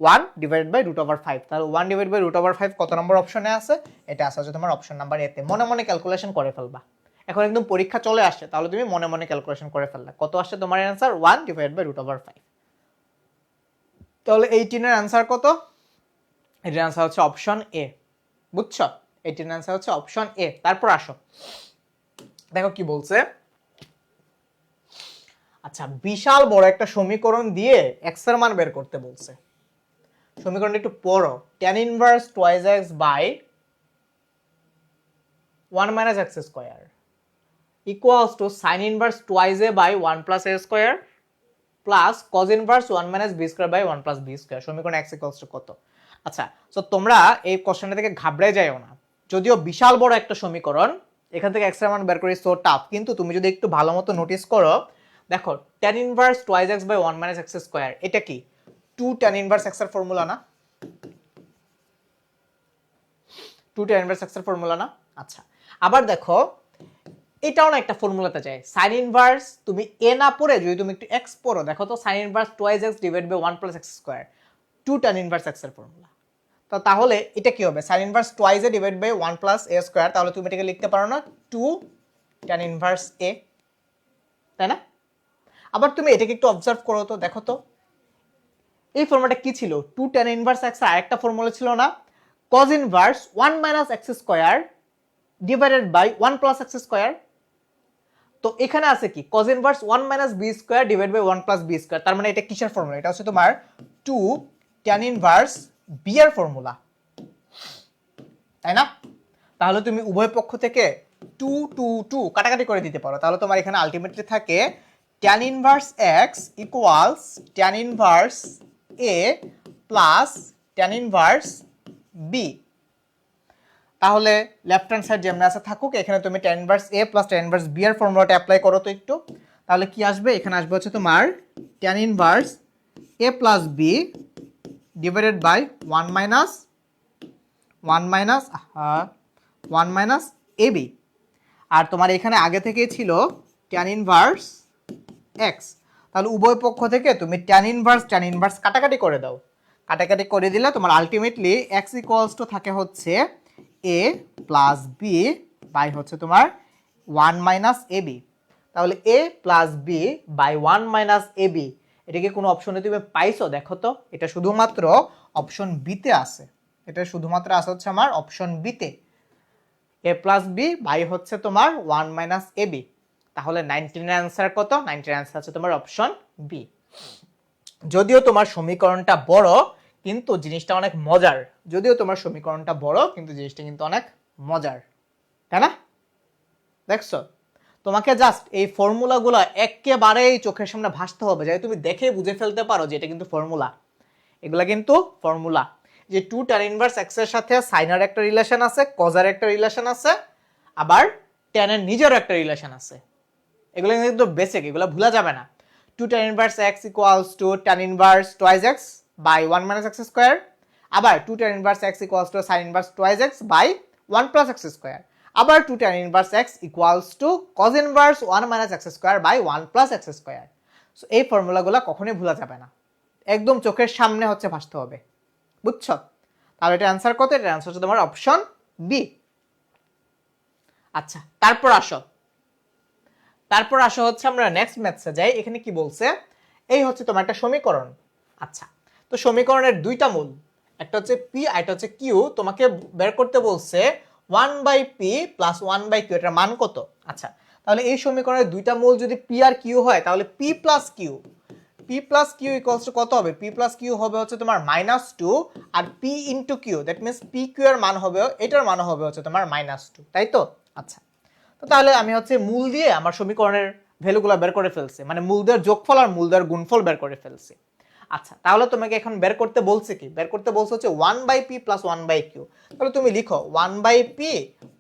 1 ডিভাইডেড বাই √5, তাহলে 1 ডিভাইড বাই √5 কত নম্বর অপশনে আছে, এটা আছে হচ্ছে তোমার অপশন নাম্বার এ তে। মনে মনে ক্যালকুলেশন করে ফেলবা, এখন একদম পরীক্ষা চলে আসছে তাহলে তুমি মনে মনে ক্যালকুলেশন করে ফেললা, কত আসছে তোমার অ্যানসার 1 ডিভাইড বাই √5। তাহলে 18 এর অ্যানসার কত, এটার অ্যানসার হচ্ছে অপশন এ, বুঝছো? 18 এর অ্যানসার হচ্ছে অপশন এ। তারপর আসো দেখো কি বলছে। আচ্ছা, বিশাল বড় একটা সমীকরণ দিয়ে x এর মান বের করতে বলছে। সমীকরণটা একটু পড়ো, tan inverse twice x by 1 minus x square equals to sin inverse twice a by 1 plus a square plus cos inverse 1 minus b square by 1 plus b square. সমীকরণ x ইকুয়ালস টু কত? আচ্ছা, so তোমরা এই কোশ্চেনটা থেকে ঘাবড়ে যাইও না, যদিও বিশাল বড় একটা সমীকরণ, এখান থেকে x এর মান বের করি সো টাফ, কিন্তু তুমি যদি একটু ভালো মতো নোটিস করো, দেখো tan inverse twice x by 1 minus x square, এটা কি 2 tan ইনভার্স x এর ফর্মুলা না? 2 tan ইনভার্স x এর ফর্মুলা না? আচ্ছা, আবার দেখো এটাও না একটা ফর্মুলাতে যায়, sin ইনভার্স তুমি a না পড়ে যদি তুমি একটু x পড়ো, দেখো তো sin inverse twice x divide by 1 plus x square, 2 tan inverse x এর ফর্মুলা। তো তাহলে এটা কি হবে, sin inverse twice a divide by 1 plus a square, তাহলে তুমি এটাকে লিখতে পারো না 2 tan ইনভার্স a, তাই না? আবার তুমি এটাকে একটু অবজার্ভ করো তো, দেখো তো এই ফর্মুলাটা কি ছিল, 2 tan ইনভার্স x এর আরেকটা ফর্মুলা ছিল না, cos inverse 1 minus x square divided by 1 plus x square. তো এখানে আছে কি cos inverse 1 minus b square divide by 1 plus b square, তার মানে এটা কিসের ফর্মুলা, এটা হচ্ছে তোমার 2 tan ইনভার্স b এর ফর্মুলা, তাই না? তাহলে তুমি উভয় পক্ষ থেকে 2 2 2 কাটাকাটি করে দিতে পারো, তাহলে তোমার এখানে আলটিমেটলি থাকে tan inverse x equals tan inverse a plus tan inverse b। তাহলে লেফট হ্যান্ড সাইড যেমন আছে থাকুক, এখানে তুমি tan inverse a plus tan inverse b এর ফর্মুলাটা অ্যাপ্লাই করো তো একটু, তাহলে কি আসবে, এখানে আসবে হচ্ছে তোমার tan inverse a plus b divided by 1 minus 1 minus ab, আর তোমার এখানে আগে থেকেই ছিল tan ইনভার্স x, তাহলে উভয় পক্ষ থেকে তুমি tan ইনভার্স কাটাকাটি করে দাও, কাটাকাটি করে দিলে তোমার আলটিমেটলি x ইকুয়ালস টু থাকে হচ্ছে a প্লাস b বাই হচ্ছে তোমার 1 মাইনাস ab। তাহলে a plus b by 1 minus ab, এটা কি কোনো অপশনে তুমি পাইছো? দেখো তো, এটা শুধুমাত্র অপশন বি তে আছে, এটা শুধুমাত্র আছে হচ্ছে আমার অপশন বি তে, a প্লাস b বাই হচ্ছে তোমার 1 মাইনাস ab। তাহলে 19 এর অ্যান্সার কত? 19 এর অ্যান্সার হচ্ছে তোমার অপশন বি। যদিও তোমার সমীকরণটা বড় কিন্তু জিনিসটা অনেক মজার, যদিও তোমার সমীকরণটা বড় কিন্তু জিনিসটা কিন্তু অনেক মজার, তাই না? দেখছো, তোমাকে জাস্ট এই ফর্মুলাগুলো একেবারেই চোখের সামনে ভাসতে হবে, যাতে তুমি দেখে বুঝে ফেলতে পারো যে এটা কিন্তু ফর্মুলা, এগুলা কিন্তু ফর্মুলা। যে 2 tan ইনভার্স x এর সাথে sin এর একটা রিলেশন আছে, cos এর একটা রিলেশন আছে, আবার tan এর নিজেরও একটা রিলেশন আছে, এগুলো কিন্তু বেসিক, এগুলো ভুলা যাবে না। 2 tan inverse x equals to tan inverse twice x by 1 minus x square, আবার 2 tan inverse x equals to sin inverse twice x by 1 plus x square, আবার 2 tan inverse x equals to cos inverse 1 minus x square by 1 plus x square. So এই ফর্মুলাগুলো কখনোই ভুলা যাবে না, একদম চোখের সামনে হচ্ছে ভাসতে হবে, বুঝছো? তাহলে এটা অ্যান্সার কত? এটা অ্যান্সার হচ্ছে তোমার অপশন বি। আচ্ছা, তারপর আসো হচ্ছে আমরা নেক্সট ম্যাথসে যাই। এখানে কি বলছে, এই হচ্ছে তোমার একটা সমীকরণ। আচ্ছা, তো সমীকরণের দুইটা মূল, একটা হচ্ছে পি আর একটা হচ্ছে কিউ, তোমাকে বের করতে বলছে 1/p প্লাস 1/q, এটার মান কত? আচ্ছা, তাহলে এই সমীকরণের দুইটা মূল যদি পি আর কিউ হয় তাহলে p plus q, p p plus q equals to কত হবে? পি প্লাস কিউ হবে হচ্ছে তোমার -2 আর p into q, that means p q এর মান হবে, এটার মান হবে হচ্ছে তোমার -2, তাই তো? আচ্ছা, তো তাহলে আমি হচ্ছে মূল দিয়ে আমার সমীকরণের ভ্যালুগুলো বের করে ফেলছি, মানে মূলদের যোগফল আর মূলদের গুণফল বের করে ফেলছি। আচ্ছা, তাহলে তোমাকে এখন বের করতে বলছে কি? বের করতে বলছে হচ্ছে 1/p + 1/q। তাহলে তুমি লিখো 1/p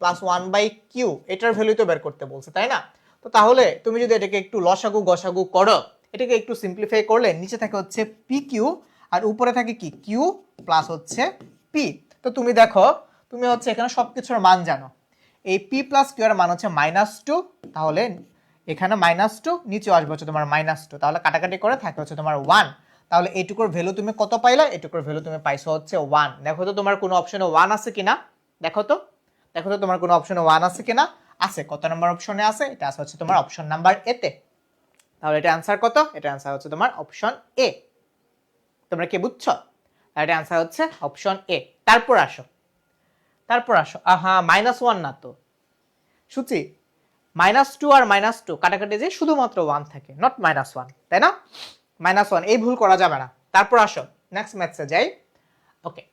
+ 1/q, এটার ভ্যালু তো বের করতে বলছে, তাই না? তো তাহলে তুমি যদি এটাকে একটু লসাগু গসাগু করো, এটাকে একটু সিম্পলিফাই করলে নিচে থাকে হচ্ছে pq আর উপরে থাকে কি q প্লাস হচ্ছে p। তো তুমি দেখো, তুমি হচ্ছে এখানে সবকিছুর মান জানো, এই p প্লাস q এর মান হচ্ছে -2, তাহলে এখানে -2, নিচে আসবে হচ্ছে তোমার -2, তাহলে কাটাকাটি করে থাকে হচ্ছে তোমার 1। তাহলে এইটুকুর ভ্যালু তুমি কত পাইলা? এইটুকুর ভ্যালু তুমি পাইছো হচ্ছে 1। দেখো তো তোমার কোনো অপশনে 1 আছে কিনা, দেখো তো, দেখো তো তোমার কোনো অপশনে 1 আছে কিনা। আছে। কত নাম্বার অপশনে আছে? এটা আছে হচ্ছে তোমার অপশন নাম্বার এ তে। তাহলে এটা অ্যান্সার কত? এটা অ্যান্সার হচ্ছে তোমার অপশন এ। তোমরা কি বুঝছো? এটা অ্যান্সার হচ্ছে অপশন এ। তারপর আসো, তারপর আসো, আহা -1 না তো সুচি, -2 আর -2 কাটাকাটি যে শুধুমাত্র 1 থাকে, নট -1, তাই না? -1 এই ভুল করা যাবে না। তারপর আসো নেক্সট ম্যাথসে যাই। ওকে,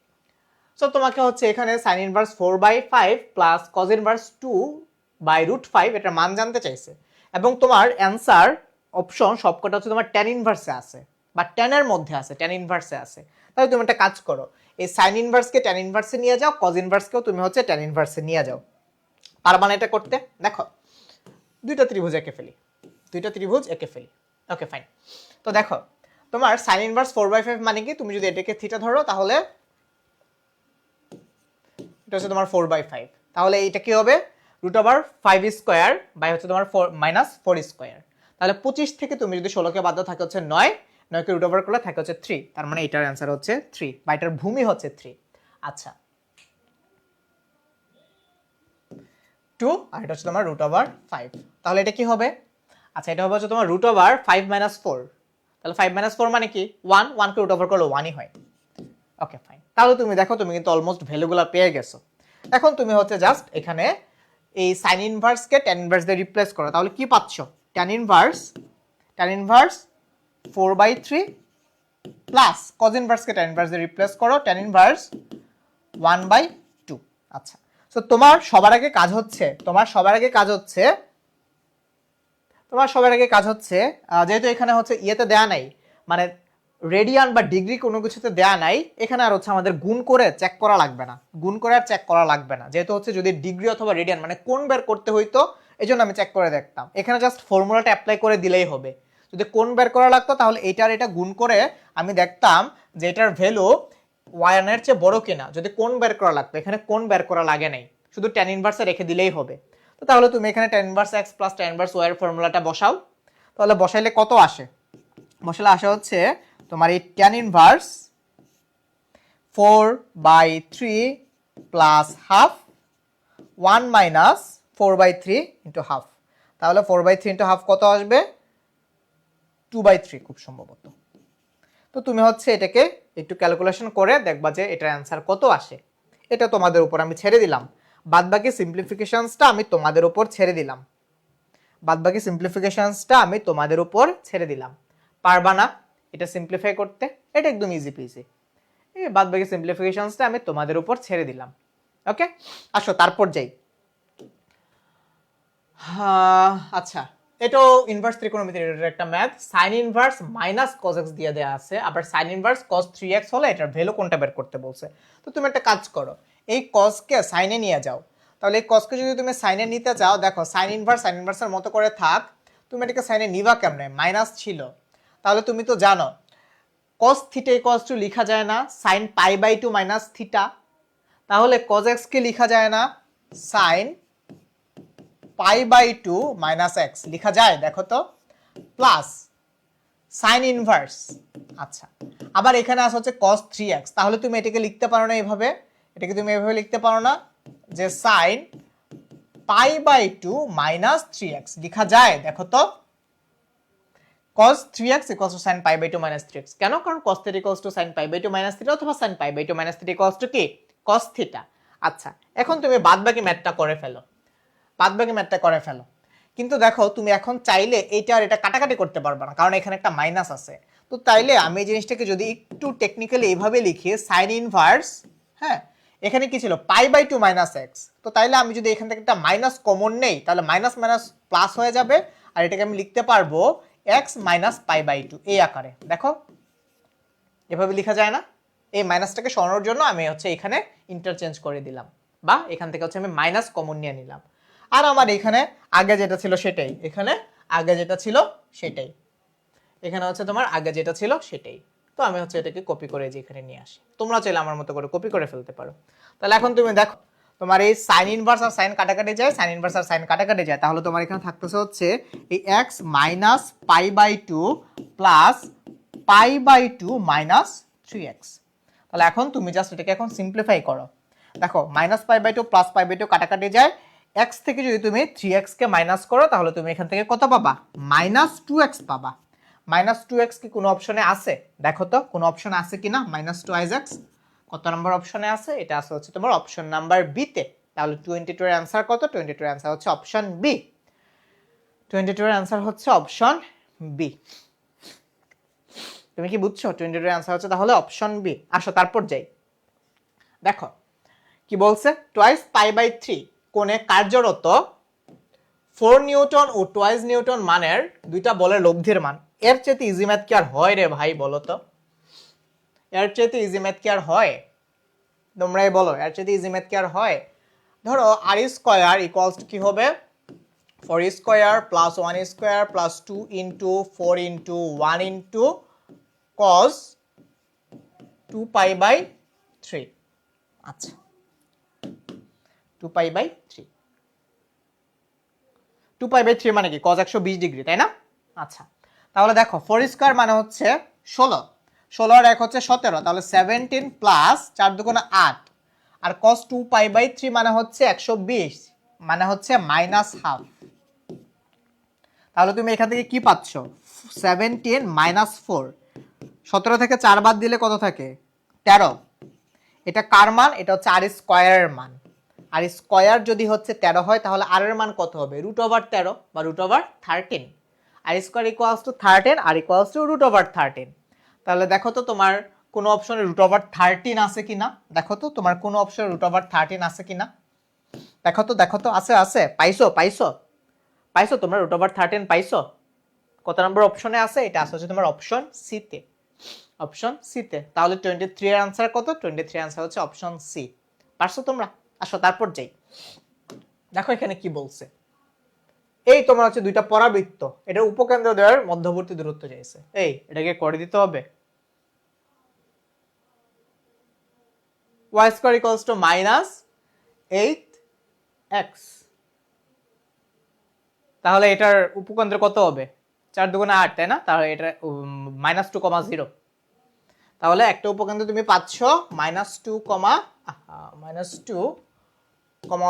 সো তোমাকে হচ্ছে এখানে sin inverse 4/5 plus cos inverse 2/√5 এটার মান জানতে চাইছে, এবং তোমার অ্যান্সার অপশন সবকটা হচ্ছে তোমার tan ইনভার্সে আছে বা tan এর মধ্যে আছে, tan ইনভার্সে আছে। তাহলে তুমি একটা কাজ করো, এই sin ইনভার্সকে tan ইনভার্সে নিয়ে যাও, cos ইনভার্সকেও তুমি হচ্ছে tan ইনভার্সে নিয়ে যাও। পারবা না এটা করতে? দেখো দুইটা ত্রিভুজ এঁকে ফেলি, দুইটা ত্রিভুজ এঁকে ফেলি। Okay fine. তো দেখো তোমার sin ইনভার্স 4/5 মানে কি? তুমি যদি এটাকে থিটা ধরো তাহলে এটা হচ্ছে তোমার 4/5, তাহলে এইটা কি হবে? √5² বাই হচ্ছে তোমার -4²। তাহলে 25 থেকে তুমি যদি 16কে বাদ দাও থাকে হচ্ছে 9, 9কে রুট ওভার করলে থাকে হচ্ছে 3, তার মানে এটার অ্যান্সার হচ্ছে 3 বা এটার ভূমি হচ্ছে 3। আচ্ছা 2 আর এটা হচ্ছে তোমার √5, তাহলে এটা কি হবে? আচ্ছা এটা হবে হচ্ছে তোমার √5 - 4, তাহলে 5 - 4 মানে কি 1, 1 কে রুট ওভার করলে 1ই হয়। ওকে ফাইন, তাহলে তুমি দেখো তুমি কিন্তু অলমোস্ট ভ্যালুগুলো পেয়ে গেছো। এখন তুমি হচ্ছে জাস্ট এখানে এই sin ইনভার্সকে tan ইনভার্স দিয়ে রিপ্লেস করো, তাহলে কি পাচ্ছ? tan inverse 4/3 plus cos ইনভার্সকে tan inverse দিয়ে রিপ্লেস করো, tan ইনভার্স 1/2। আচ্ছা, সো তোমার সবার আগে কাজ হচ্ছে, যেহেতু এখানে হচ্ছে ইয়েতে দেয়া নাই, মানে রেডিয়ান বা ডিগ্রি কোনো কিছুতে দেয়া নাই, এখানে আর হচ্ছে আমাদের গুণ করে চেক করা লাগবে না, গুণ করে আর চেক করা লাগবে না। যেহেতু হচ্ছে যদি ডিগ্রি অথবা রেডিয়ান মানে কোণ বের করতে হইতো, এই জন্য আমি চেক করে দেখতাম। এখানে জাস্ট ফর্মুলাটা অ্যাপ্লাই করে দিলেই হবে। যদি কোণ বের করা লাগতো তাহলে এইটার এটা গুণ করে আমি দেখতাম যে এটার ভ্যালু ওয়ানের চেয়ে বড় কিনা। যদি কোণ বের করা লাগতো, এখানে কোণ বের করা লাগে নাই, শুধু tan ইনভার্সে রেখে দিলেই হবে। তো তাহলে তুমি এখানে tan inverse x plus tan inverse y এর ফর্মুলাটা বসাও। তাহলে বসাইলে কত আসে? বসালে আসে হচ্ছে তোমার এই tan inverse 4/3 plus half 1 minus 4/3 into half. তাহলে 4/3 ইন্টু হাফ কত আসবে? 2/3 খুব সম্ভবত। তো তুমি হচ্ছে এটাকে একটু ক্যালকুলেশন করে দেখবা যে এটার অ্যান্সার কত আসে। এটা তোমাদের উপর আমি ছেড়ে দিলাম, বাদবাকি সিম্পলিফিকেশনসটা আমি তোমাদের উপর ছেড়ে দিলাম, পারবা না এটা সিম্পলিফাই করতে? এটা একদম ইজি পিজি, এই বাদবাকি সিম্পলিফিকেশনসটা আমি তোমাদের উপর ছেড়ে দিলাম। ওকে, আসো তারপর যাই। আচ্ছা, এটাও ইনভার্স ত্রিকোণমিতির একটা math. sin inverse minus cos x দিয়ে দেয়া আছে, আবার sin ইনভার্স cos 3x হলে এটার ভ্যালু কোনটা বের করতে বলছে। তো তুমি একটা কাজ করো, এই cos কে sin এ নিয়ে যাও। তাহলে এই cos কে যদি তুমি sin এ নিতে চাও, দেখো sin ইনভার্সের মতো করে থাক, তুমি এটাকে sin এ নিবা কেমনে? মাইনাস ছিল, তাহলে তুমি তো জানো cos থিটা ইকুয়ালস টু লিখা যায় না sin π/2 মাইনাস থিটা, তাহলে cos x কে লিখা যায় না sin π/2 মাইনাস x লিখা যায়? দেখো তো, প্লাস sin ইনভার্স। আচ্ছা, আবার এখানে আছে হচ্ছে cos 3x, তাহলে তুমি এটাকে লিখতে পারো না এইভাবে, এটাকে তুমি এইভাবে লিখতে পারো না যে sin π/2 মাইনাস 3x লিখা যায়? দেখো তো, cos 3x equals to sin π/2 minus 3x, কেন? কারণ cos θ equals to sin π/2 minus θ অথবা sin π/2 minus θ equals to কি? cos θ। আচ্ছা, এখন তুমি বাদবাকি ম্যাথটা করে ফেলো, কিন্তু দেখো তুমি এখন চাইলে এইটা আর এটা কাটাকাটি করতে পারবে না, কারণ এখানে একটা মাইনাস আছে। তো তাইলে আমি এই জিনিসটাকে যদি একটু টেকনিক্যালি এইভাবে লিখি, সাইন ইনভার্স, হ্যাঁ, এখানে কি ছিল π/2 মাইনাস এক্স। তো তাইলে আমি যদি এখান থেকে একটা মাইনাস কমন নেই, তাহলে মাইনাস মাইনাস প্লাস হয়ে যাবে, আর এটাকে আমি লিখতে পারবো এক্স মাইনাস π/2 এই আকারে। দেখো এভাবে লেখা যায় না? এই মাইনাসটাকে সরানোর জন্য আমি হচ্ছে এখানে ইন্টারচেঞ্জ করে দিলাম, বা এখান থেকে হচ্ছে আমি মাইনাস কমন নিয়ে নিলাম। আর আমার এখানে আগে যেটা ছিল সেটাই, এখানে আগে যেটা ছিল সেটাই, এখানে হচ্ছে তোমার আগে যেটা ছিল সেটাই। তো আমি হচ্ছে এটাকে কপি করে যে এখানে নিয়ে আসি, তোমরা চাইলে আমার মতো করে কপি করে ফেলতে পারো। তাহলে এখন তুমি দেখো তোমার এই সাইন ইনভার্স আর সাইন কাটাকাটি যায়, সাইন ইনভার্স আর সাইন কাটাকাটি যায়, তাহলে তোমার এখানে থাকতেছে হচ্ছে এই x minus π/2 plus π/2 minus 3x। তাহলে এখন তুমি জাস্ট এটাকে এখন সিম্পলিফাই করো। দেখো মাইনাস π/2 প্লাস π/2 কাটাকাটি যায়, x থেকে যদি তুমি 3x কে মাইনাস করো তাহলে তুমি এখান থেকে কত পাবা? মাইনাস 2x পাবা। মাইনাস 2x কি কোনো অপশনে আছে? দেখো তো কোনো অপশনে আছে কিনা মাইনাস 2x। কত নম্বর অপশনে আছে? এটা আছে হচ্ছে তোমার অপশন নাম্বার বি তে। তাহলে 22 এর অ্যান্সার কত? 22 এর অ্যান্সার হচ্ছে অপশন বি। 22 এর অ্যান্সার হচ্ছে অপশন বি। তুমি কি বুঝছো? 22 এর অ্যান্সার হচ্ছে তাহলে অপশন বি। আসো তারপর যাই। দেখো কি বলছে, টুয়াইস π/3 কোণে কার্যরত 4 নিউটন ও টুয়াইস নিউটন মানের দুইটা বলের লব্ধির মান। এর চেয়ে ইজি ম্যাথ কি আর হয় রে ভাই, বলো তো? এর চেয়ে ইজি ম্যাথ কি আর হয়? তোমরাই বলো, এর চেয়ে ইজি ম্যাথ কি আর হয়? ধরো আর স্কয়ার ইকুয়ালস টু কি হবে? 4 square plus 1 square plus 2 into 4 into 1 into cos 2π/3। আচ্ছা 2π/3, 2π/3 মানে কি? cos 120 ডিগ্রি, তাই না? আচ্ছা তাহলে দেখো 4 স্কয়ার মানে হচ্ছে 16, 16 আর 1 হচ্ছে 17, তাহলে 17 প্লাস 4 দুগুণে 8, আর cos 2π/3 মানে হচ্ছে 120, মানে হচ্ছে মাইনাস হাফ। তাহলে তুমি এখান থেকে কি পাচ্ছ? 17 মাইনাস 4, 17 থেকে 4 বাদ দিলে কত থাকে? 13। এটা কার মান? এটা হচ্ছে আর স্কয়ারের মান। আর স্কয়ার যদি হচ্ছে 13 হয় তাহলে আর এর মান কত হবে? √13 বা √13। R square equals to 13 r equals to √13। তাহলে দেখো তো তোমার কোন অপশনে √13 আছে কিনা, দেখো তো তোমার কোন অপশনে √13 আছে কিনা, দেখো তো, দেখো তো, আছে আছে, পাইছো পাইছো পাইছো তোমরা √13 পাইছো? কত নম্বর অপশনে আছে? এটা আছে হচ্ছে তোমার অপশন সি তে, অপশন সি তে। তাহলে 23 এর आंसर কত? 23 এর आंसर হচ্ছে অপশন সি। পারছো তোমরা? আসো তারপর যাই। দেখো এখানে কি বলছে, এই তোমার হচ্ছে দুইটা পরাবৃত্ত, এটা উপকেন্দ্রদ্বয়ের মধ্যবর্তী দূরত্ব চাইছে। এই এটাকে করে দিতে হবে y square equals two -8x। তাহলে এটার উপকেন্দ্র কত হবে? 4 দুগুণে 8, তাই না? তাহলে এটা -2,0। তাহলে একটা উপকেন্দ্র তুমি পাচ্ছ -2,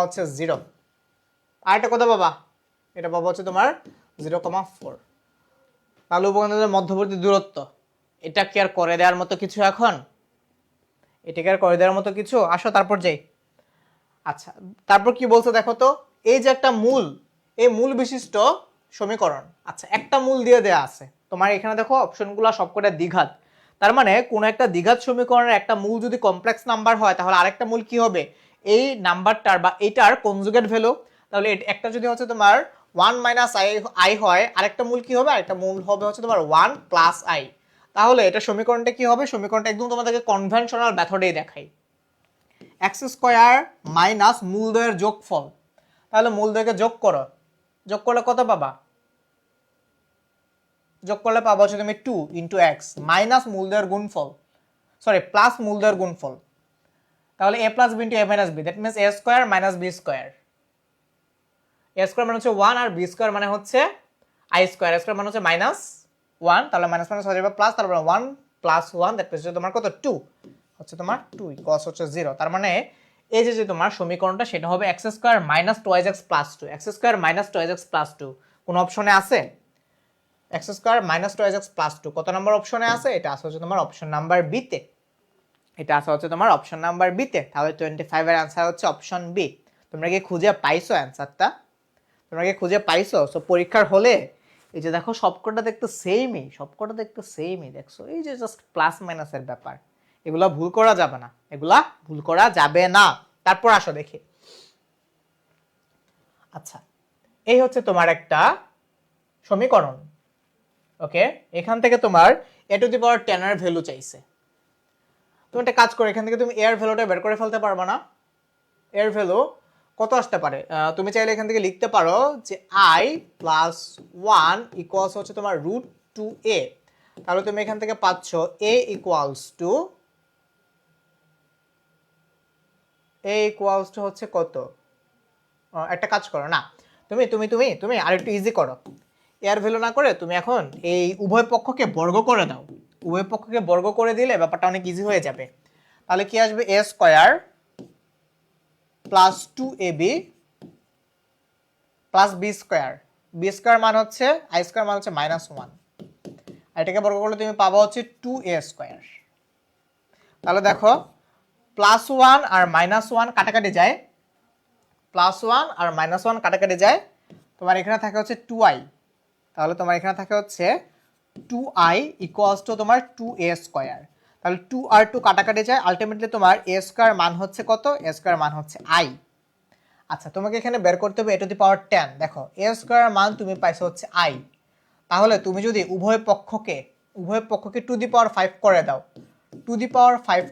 হচ্ছে 0। আর এটা কত পাবা? এটা পাবো হচ্ছে তোমার 0,4। তাহলে উপকেন্দ্রের মধ্যবর্তী দূরত্ব, এটা কি আর করে দেওয়ার মতো কিছু এখন? এটাকে আর করে দেওয়ার মতো কিছু? আসো তারপর যাই। আচ্ছা তারপর কি বলছে দেখো তো, এই যে একটা মূল, এই মূল বিশিষ্ট সমীকরণ, আচ্ছা একটা মূল দিয়ে দেয়া আছে তোমার এখানে। দেখো অপশনগুলো সবকটা দ্বিঘাত, তার মানে কোন একটা দ্বিঘাত সমীকরণের একটা মূল যদি কমপ্লেক্স নাম্বার হয় তাহলে আরেকটা মূল কি হবে? এই নাম্বারটার বা এটার কনজুগেট ভ্যালু। তাহলে একটা যদি হচ্ছে তোমার 1 i হয়, আরেকটা মূল কি হবে? আরেকটা মূল হবে হচ্ছে তোমার 1 i। তাহলে এটা সমীকরণটা কি হবে? সমীকরণটা একদম তোমাদেরকে কনভেনশনাল মেথডেই দেখাই, এক্স স্কয়ার মাইনাস মূলদ্বয়ের যোগফল। তাহলে মূলদ্বয়কে যোগ করো, যোগ করলে কত পাবা? যোগ করলে পাবো হচ্ছে তুমি 2 ইন্টু এক্স মাইনাস মূলদ্বয়ের গুণফল, সরি প্লাস মূলদ্বয়ের গুণফল। তাহলে a plus b into a minus b, that means a square minus b square. a square মানে হচ্ছে 1 আর b স্কয়ার মানে হচ্ছে i স্কয়ার। a স্কয়ার মানে হচ্ছে -1, তাহলে মাইনাস মাইনাস হয়ে যাবে প্লাস, তারপর 1 প্লাস 1, দ্যাট মিনস তোমার কত? 2, হচ্ছে তোমার 2 cos হচ্ছে 0। তার মানে এই যে তোমার সমীকরণটা সেটা হবে x square minus 2x plus 2, x square minus 2x plus 2। কোন অপশনে আছে? x square minus 2x plus 2 কত নম্বর অপশনে আছে? এটা আছে হচ্ছে তোমার অপশন নাম্বার বি তে, এটা আছে হচ্ছে তোমার অপশন নাম্বার বি তে। তাহলে 25 এর आंसर হচ্ছে অপশন বি। তোমরা কি খুঁজে পাইছো অ্যানসারটা? তোমরা কি খুঁজে পাইছো? সো পরীক্ষার হলে এই যে দেখো সবকটা দেখতে সেমই, দেখছো এই যে জাস্ট প্লাস মাইনাসের ব্যাপার, এগুলা ভুল করা যাবে না, এগুলা ভুল করা যাবে না। তারপর আসো দেখি। আচ্ছা, এই হচ্ছে তোমার একটা সমীকরণ। ওকে, এখান থেকে তোমার a টু দি পাওয়ার 10 এর ভ্যালু চাইছে। তুমি একটা কাজ করো, এখান থেকে তুমি এর ভ্যালুটা বের করে ফেলতে পারবা না? এর ভ্যালু কত আসতে পারে? তুমি চাইলে এখান থেকে লিখতে পারো যে i প্লাস 1 ইকুয়ালস হচ্ছে তোমার রুট টু এ। তাহলে তুমি এখান থেকে পাচ্ছ a ইকুয়ালস টু হচ্ছে কত? একটা কাজ করো না, তুমি তুমি তুমি তুমি আর একটু ইজি করো। এর ভ্যালু না করে তুমি এখন এই উভয় পক্ষকে বর্গ করে দাও। উভয় পক্ষকে বর্গ করে দিলে ব্যাপারটা অনেক ইজি হয়ে যাবে। তাহলে কি আসবে? a square plus 2ab plus b square. b square মান হচ্ছে i স্কয়ার মান হচ্ছে -1, আর এটাকে বর্গ করলে তুমি পাবা হচ্ছে 2a স্কয়ার। তাহলে দেখো প্লাস 1 আর -1 কাটাকাটি যায়, প্লাস 1 আর -1 কাটাকাটি যায়, তোমার এখানে থাকে হচ্ছে 2i। তাহলে তোমার এখানে থাকে হচ্ছে 2i ইকুয়ালস টু তোমার 2a স্কয়ার। তাহলে 2 আর 2 কাটাকাটি যায়, আলটিমেটলি তোমার a স্কয়ার মান হচ্ছে কত? a স্কয়ার মান হচ্ছে i। আচ্ছা, তোমাকে এখানে বের করতে হবে a টু দি পাওয়ার 10। দেখো a স্কয়ার মান তুমি পাইছো হচ্ছে i। তাহলে তুমি যদি উভয় পক্ষকে টু দি পাওয়ার 5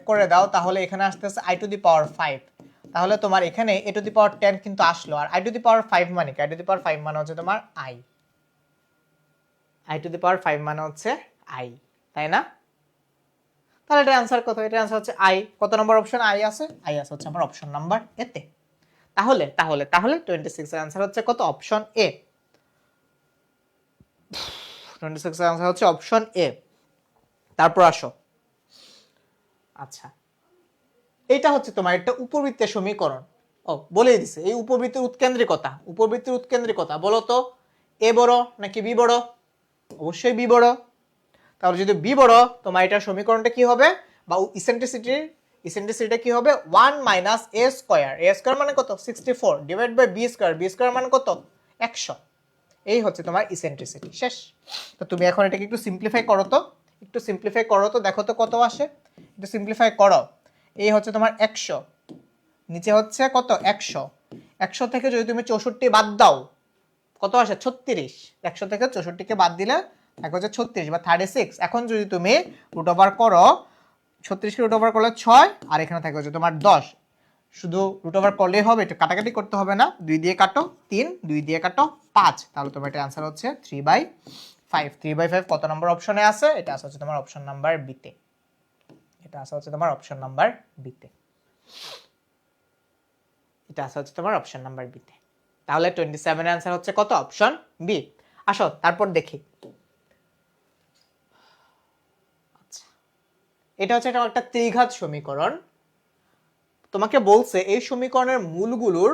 করে দাও, তাহলে এখানে আসতেছে i টু দি পাওয়ার 5। তাহলে তোমার এখানে a টু দি পাওয়ার 10 কিন্তু আসলো, আর i টু দি পাওয়ার 5 মানে কি? i টু দি পাওয়ার 5 মানে হচ্ছে তোমার i টু দি পাওয়ার 5 মানে হচ্ছে i, তাই না? তাহলে এটার অ্যান্সার কত? এটার অ্যান্সার হচ্ছে i। কত নম্বর অপশন i আছে? i আছে হচ্ছে আমার অপশন নাম্বার এ তে। তাহলে তাহলে তাহলে 26 এর অ্যান্সার হচ্ছে কত? Option A. 26 এর অ্যান্সার হচ্ছে অপশন এ। তারপর আসো। আচ্ছা, এটা হচ্ছে তোমার একটা উপবৃত্তের সমীকরণ। ও বলেই দিছে, এই উপবৃত্তের উৎকেন্দ্রিকতা বলো তো, এ বড় নাকি বি বড়? অবশ্যই বি বড়। তাহলে যদি বি বড়, তোমার এটার সমীকরণটা কি হবে, বা ইসেন্ট্রিসিটিটা কি হবে? 1 minus a square. a square মানে কত? 64 divide by b square. b square মানে কত? 100। এই হচ্ছে তোমার ইসেন্ট্রিসিটি। শেষ। তো তুমি এখন এটাকে একটু সিম্পলিফাই করো তো, দেখো তো কত আসে। একটু সিম্পলিফাই করো। এই হচ্ছে তোমার 100, নিচে হচ্ছে কত? 100। 100 থেকে যদি তুমি 64 বাদ দাও, কত আসে? 36। 100 থেকে 64কে বাদ দিলে থাকে হচ্ছে 36 বা 36। এখন যদি তুমি রুট ওভার করো, 36কে রুট ওভার করলে 6, আর এখানে থাকে হচ্ছে তোমার 10। শুধু রুট ওভার করলেই হবে, এটা কাটাকাটি করতে হবে না। 2 দিয়ে কাটো 3, 2 দিয়ে কাটো 5। তাহলে তোমার এটা অ্যান্সার হচ্ছে 3/5। 3/5 কত নম্বর অপশনে আছে? এটা আছে হচ্ছে তোমার অপশন নাম্বার বি তে। এটা আছে হচ্ছে তোমার অপশন নাম্বার বি তে। এটা আছে হচ্ছে তোমার অপশন নাম্বার বি তে। তাহলে 27 এর অ্যান্সার হচ্ছে কত? Option B. আসো তারপর দেখি। আচ্ছা, এটা হচ্ছে একটা ত্রিঘাত সমীকরণ। তোমাকে বলছে এই সমীকরণের মূলগুলোর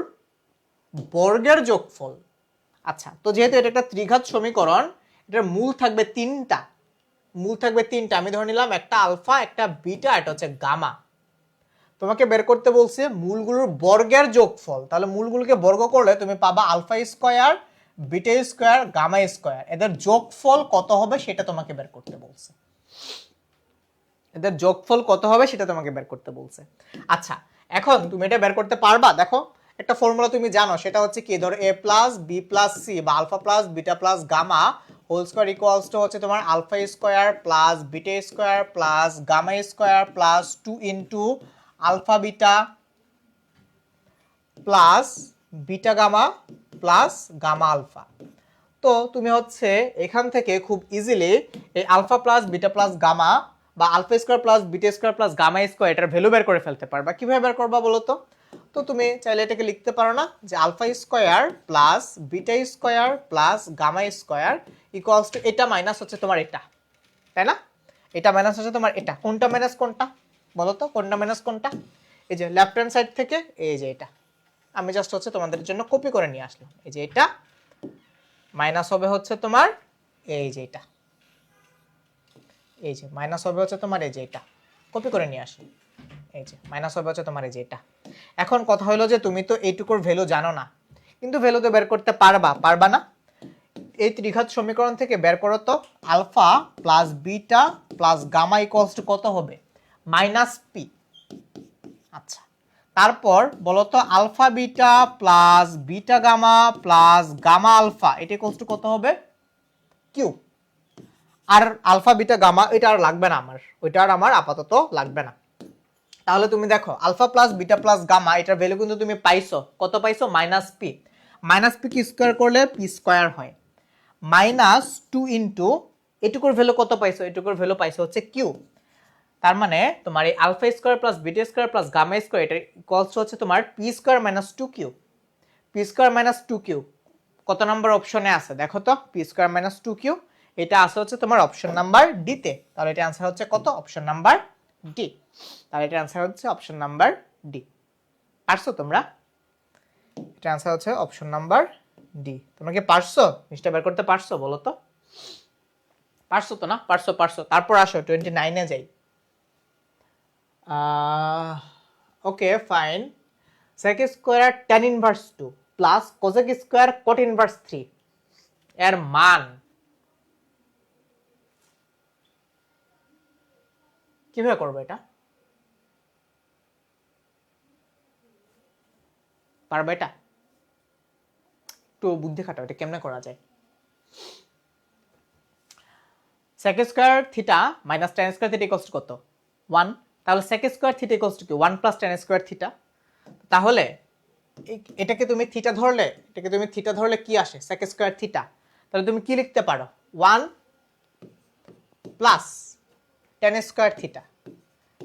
বর্গের যোগফল। আচ্ছা, তো যেহেতু এটা একটা ত্রিঘাত সমীকরণ, এটার মূল থাকবে তিনটা। আমি ধরে নিলাম একটা আলফা, একটা বিটা, এটা হচ্ছে গামা। তোমাকে বের করতে বলছে মূলগুলোর বর্গের যোগফল। তাহলে মূলগুলোকে বর্গ করলে তুমি পাবা alpha square, beta square, gamma square. এদের যোগফল কত হবে সেটা তোমাকে বের করতে বলছে। আচ্ছা, এখন তুমি এটা বের করতে পারবা? দেখো একটা ফর্মুলা তুমি জানো, সেটা হচ্ছে কি? ধরো a plus b plus c বা alpha plus beta plus gamma whole square equals to হচ্ছে তোমার alpha square plus beta square plus gamma square plus 2 into alpha beta plus beta gamma plus gamma alpha. তো তুমি হচ্ছে এখান থেকে খুব easily এই alpha plus beta plus gamma বা alpha square plus beta square plus gamma square এটার value বের করে ফেলতে পারবা। কিভাবে বের করবা বলো তো? তো তুমি চাইলে এটাকে লিখতে পারো না যে alpha square plus beta square plus gamma square equals to এটা মাইনাস হচ্ছে তোমার এটা, তাই না? এটা মাইনাস হচ্ছে তোমার এটা। কোনটা মাইনাস কোনটা বলো তো? কোনটা মাইনাস কোনটা? এই যে লেফট হ্যান্ড সাইড থেকে এই যে এটা আমি জাস্ট হচ্ছে তোমাদের জন্য কপি করে নিয়ে আসলাম। এই যে এটা মাইনাস হবে হচ্ছে তোমার এই যে এটা, এই যে মাইনাস হবে হচ্ছে তোমার এই যে এটা, কপি করে নিয়ে আসি। এই যে মাইনাস হবে হচ্ছে তোমার এই যে এটা। এখন কথা হলো যে তুমি তো এইটুকুর ভ্যালু জানো না, কিন্তু ভ্যালু তো বের করতে পারবা না। এই ত্রিঘাত সমীকরণ থেকে বের করো তো alpha plus beta plus gamma equals to কত হবে? Minus P. আচ্ছা, তারপর বলো তো alpha beta plus beta gamma plus gamma alpha এটা ইকুয়ালস টু কত হবে? কিউ। আর আলফা বিটা গামা এটা আর লাগবে না আমার, ওইটা আর আমার আপাতত লাগবে না। তাহলে তুমি দেখো alpha plus beta plus gamma এটার ভ্যালু কিন্তু তুমি পাইছো, কত পাইছো? Minus P. মাইনাস পি কি স্কোয়ার করলে পি স্কোয়ার হয়, মাইনাস 2 ইন্টু এটুকুর ভ্যালু কত পাইছো? এটুকুর ভ্যালু পাইছো হচ্ছে কিউ। তার মানে তোমার এই alpha square plus beta square plus gamma square এটা ইকুয়ালস হচ্ছে তোমার P square minus 2 Q. P square minus 2 Q কত নাম্বার অপশনে আছে দেখো তো? পি স্কোয়ার মাইনাস 2 কিউ এটা আছে হচ্ছে তোমার অপশন নাম্বার ডি তে। তাহলে এটা आंसर হচ্ছে কত? Option number D. তাহলে এটা आंसर হচ্ছে অপশন নাম্বার ডি। পারছো তোমরা? এটা आंसर হচ্ছে অপশন নাম্বার ডি। তোমরা কি পারছো? নিশ্চয় বের করতে পারছো, বলো তো? পারছো তো না? পারছো। তারপর আসো 29 এ যাই। Okay fine. sec square tan inverse 2 plus cosec square cot inverse 3 এর মান কিভাবে করবে? এটা পারবে? এটা একটু বুদ্ধি খাটাও, এটা কেমনে করা যায়? sec square theta minus tan square theta equals to কত? 1। তাহলে sec square theta equals to কি? 1 প্লাস tan স্কয়ার থিটা। তাহলে এটাকে তুমি থিটা ধরলে কি আসে? sec square theta. তাহলে তুমি কি লিখতে পারো? 1 plus tan square theta.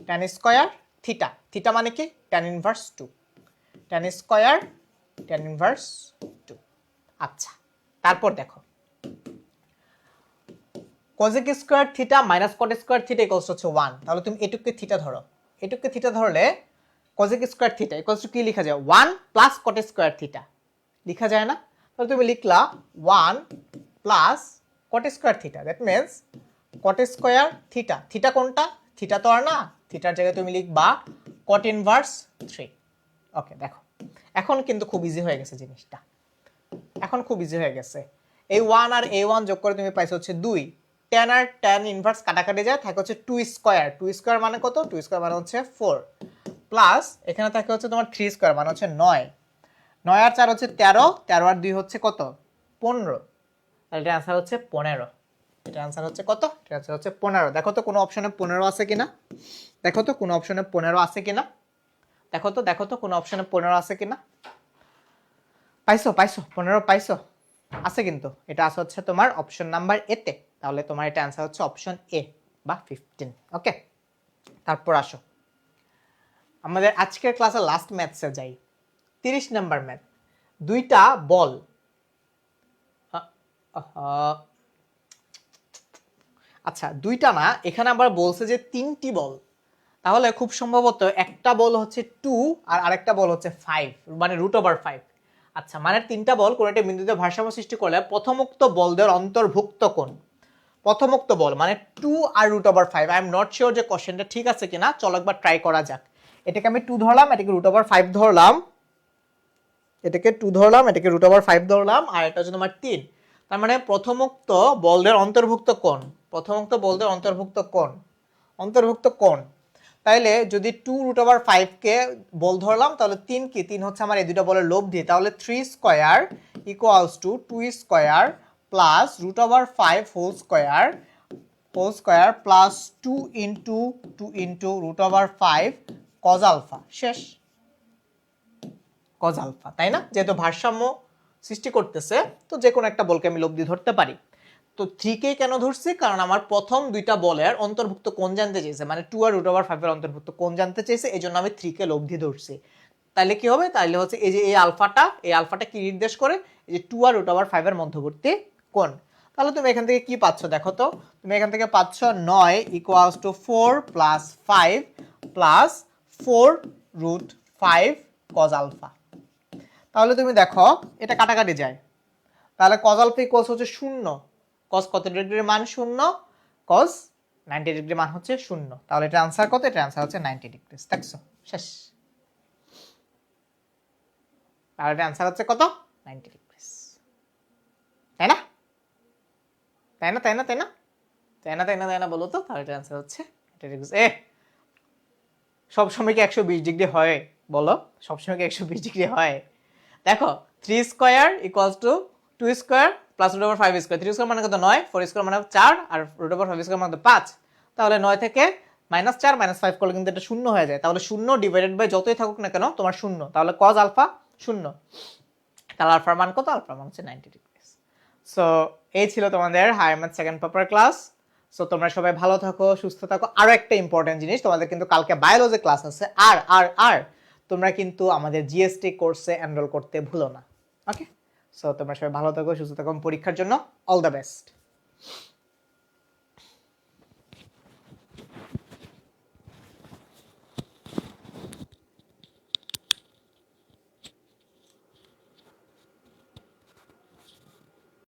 tan square theta, theta মানে কি? tan inverse 2। tan square tan inverse 2। আচ্ছা, তারপর দেখো cosec square theta minus cot square theta equals হচ্ছে 1। তাহলে তুমি এটুকুকে থিটা ধরো। এটুকুকে থিটা ধরলে cosec square theta equals to কি লেখা যায়? 1 প্লাস cot স্কয়ার থিটা লেখা যায় না? তাহলে তুমি লিখলা 1 plus cot square theta. That means cot square theta. Theta কোনটা? থিটা তো আর না, থিটার জায়গায় তুমি লিখবা cot ইনভার্স 3। ওকে, দেখো এখন কিন্তু খুব ইজি হয়ে গেছে জিনিসটা। এখন খুব ইজি হয়ে গেছে। এই 1 আর a1 যোগ করে তুমি পাইছো হচ্ছে 2। tan আর tan ইনভার্স কাটাকাটি যায়, থাকে হচ্ছে 2 স্কয়ার। 2 স্কয়ার মানে কত? 2 স্কয়ার মানে হচ্ছে 4 প্লাস এখানে থাকে হচ্ছে তোমার 3 স্কয়ার মানে হচ্ছে 9। 9 আর 4 হচ্ছে 13, 13 আর 2 হচ্ছে কত? 15। তাহলে এটা आंसर হচ্ছে 15। এটা आंसर হচ্ছে কত? এটা आंसर হচ্ছে 15। দেখো তো কোনো অপশনে 15 আছে কিনা? দেখো তো কোনো অপশনে 15 আছে কিনা? দেখো তো কোনো অপশনে 15 আছে কিনা? পাইছো 15 পাইছো? আছে কিন্তু। এটা আছে হচ্ছে তোমার অপশন নাম্বার এ তে। তাহলে তোমার এটা आंसर হচ্ছে অপশন এ বা 15। ওকে, তারপর আসো আমাদের আজকের ক্লাসে লাস্ট ম্যাথসে যাই। 30 নাম্বার ম্যাথ। দুইটা বল, আচ্ছা দুইটা না, এখানে আবার বলছে যে 3টি বল। তাহলে খুব সম্ভবত একটা বল হচ্ছে 2 আর আরেকটা বল হচ্ছে 5, মানে √5। আচ্ছা, মানে 3টা বল কোন একটা বিন্দুতে ভারসাম্য সৃষ্টি করলে প্রথমোক্ত বলদের অন্তর্ভুক্ত কোণ? প্রথমোক্ত বল মানে 2 আর √5। আই এম নট শিওর যে কোশ্চেনটা ঠিক আছে কিনা, চলো একবার ট্রাই করা যাক। এটাকে আমি 2 ধরলাম, এটাকে √5 ধরলাম, এটাকে 2 ধরলাম, এটাকে √5 ধরলাম, আর এটা হচ্ছে তোমার 3। তার মানে প্রথমোক্ত বলদের অন্তর্ভুক্ত কোণ, প্রথমোক্ত বলদের অন্তর্ভুক্ত কোণ। তাইলে যদি 2√5 কে বল ধরলাম, তাহলে 3 কি? 3 হচ্ছে আমার এই দুটো বলের লব্ধি। তাহলে 3 square equals to 2 square plus √5 whole square plus 2 into √5 cos alpha. শেষ। কজ আলফা, তাই না? যেহেতু ভারসাম্য সৃষ্টি করতেছে, তো যে কোনো একটা বলকে আমি লব্ধি ধরতে পারি। তো 3 কে কেন ধরছি? কারণ আমার প্রথম দুইটা বলের অন্তর্ভুক্ত কোণ জানতে চাইছে, মানে 2 আর √5 এর অন্তর্ভুক্ত কোণ জানতে চাইছে, এই জন্য আমি 3 কে লব্ধি ধরছি। তাহলে কি হবে? তাহলে হচ্ছে এই যে এই আলফাটা কি নির্দেশ করে? এই যে 2 আর √5 এর মধ্যবর্তী কোণ। তাহলে তুমি এখান থেকে কি পাচ্ছ দেখো তো? তুমি এখান থেকে পাচ্ছ 9 equals to 4 plus 5 plus 4√5 cos alpha. তাহলে তুমি দেখো এটা কাটাকাটি যায়, তাহলে কজ আলফা ইকুয়ালস হচ্ছে 0। কজ কত ডিগ্রির মান? 0। কজ 90 ডিগ্রি মান হচ্ছে 0। তাহলে এটা आंसर কত? এটা आंसर হচ্ছে 90 ডিগ্রি। দেখছো? শেষ। তাহলে এটা आंसर হচ্ছে কত? 90 ডিগ্রিস। তাই না তাই না তাই না তাই না তাই না তাই না তাই না বলো তো, তাহলে অ্যান্সার হচ্ছে 90 ডিগ্রিস। সবসময় কি 120 ডিগ্রি হয় বলো? সবসময় কি 120 ডিগ্রি হয়? দেখো 3 square equals to 2 square plus root over 5 square. 3 square মানে কত 9, 4 স্কোয়ার মানে 4, আর রুট ওভার 5 স্কোয়ার মানে 5। তাহলে 9 থেকে -4 -5 করলে কিন্তু এটা শূন্য হয়ে যায়। তাহলে শূন্য ডিভাইডেড বাই যতই থাকুক না কেন তোমার শূন্য, তাহলে কজ আলফা শূন্য। তাহলে আলফার মান কত? আলফার মান হচ্ছে 90 ডিগ্রি। সো এই ছিল তোমাদের higher math second paper class. So তোমরা সবাই ভালো থাকো, সুস্থ থাকো। আরো একটা ইম্পর্টেন্ট জিনিস, তোমাদের কিন্তু কালকে বায়োলজি ক্লাস আছে। আর তোমরা কিন্তু আমাদের জিএসটি কোর্সে এনরোল করতে ভুলো না। ওকে, সো তোমরা সবাই ভালো থাকো, সুস্থ থাকো পরীক্ষার জন্য। All the best.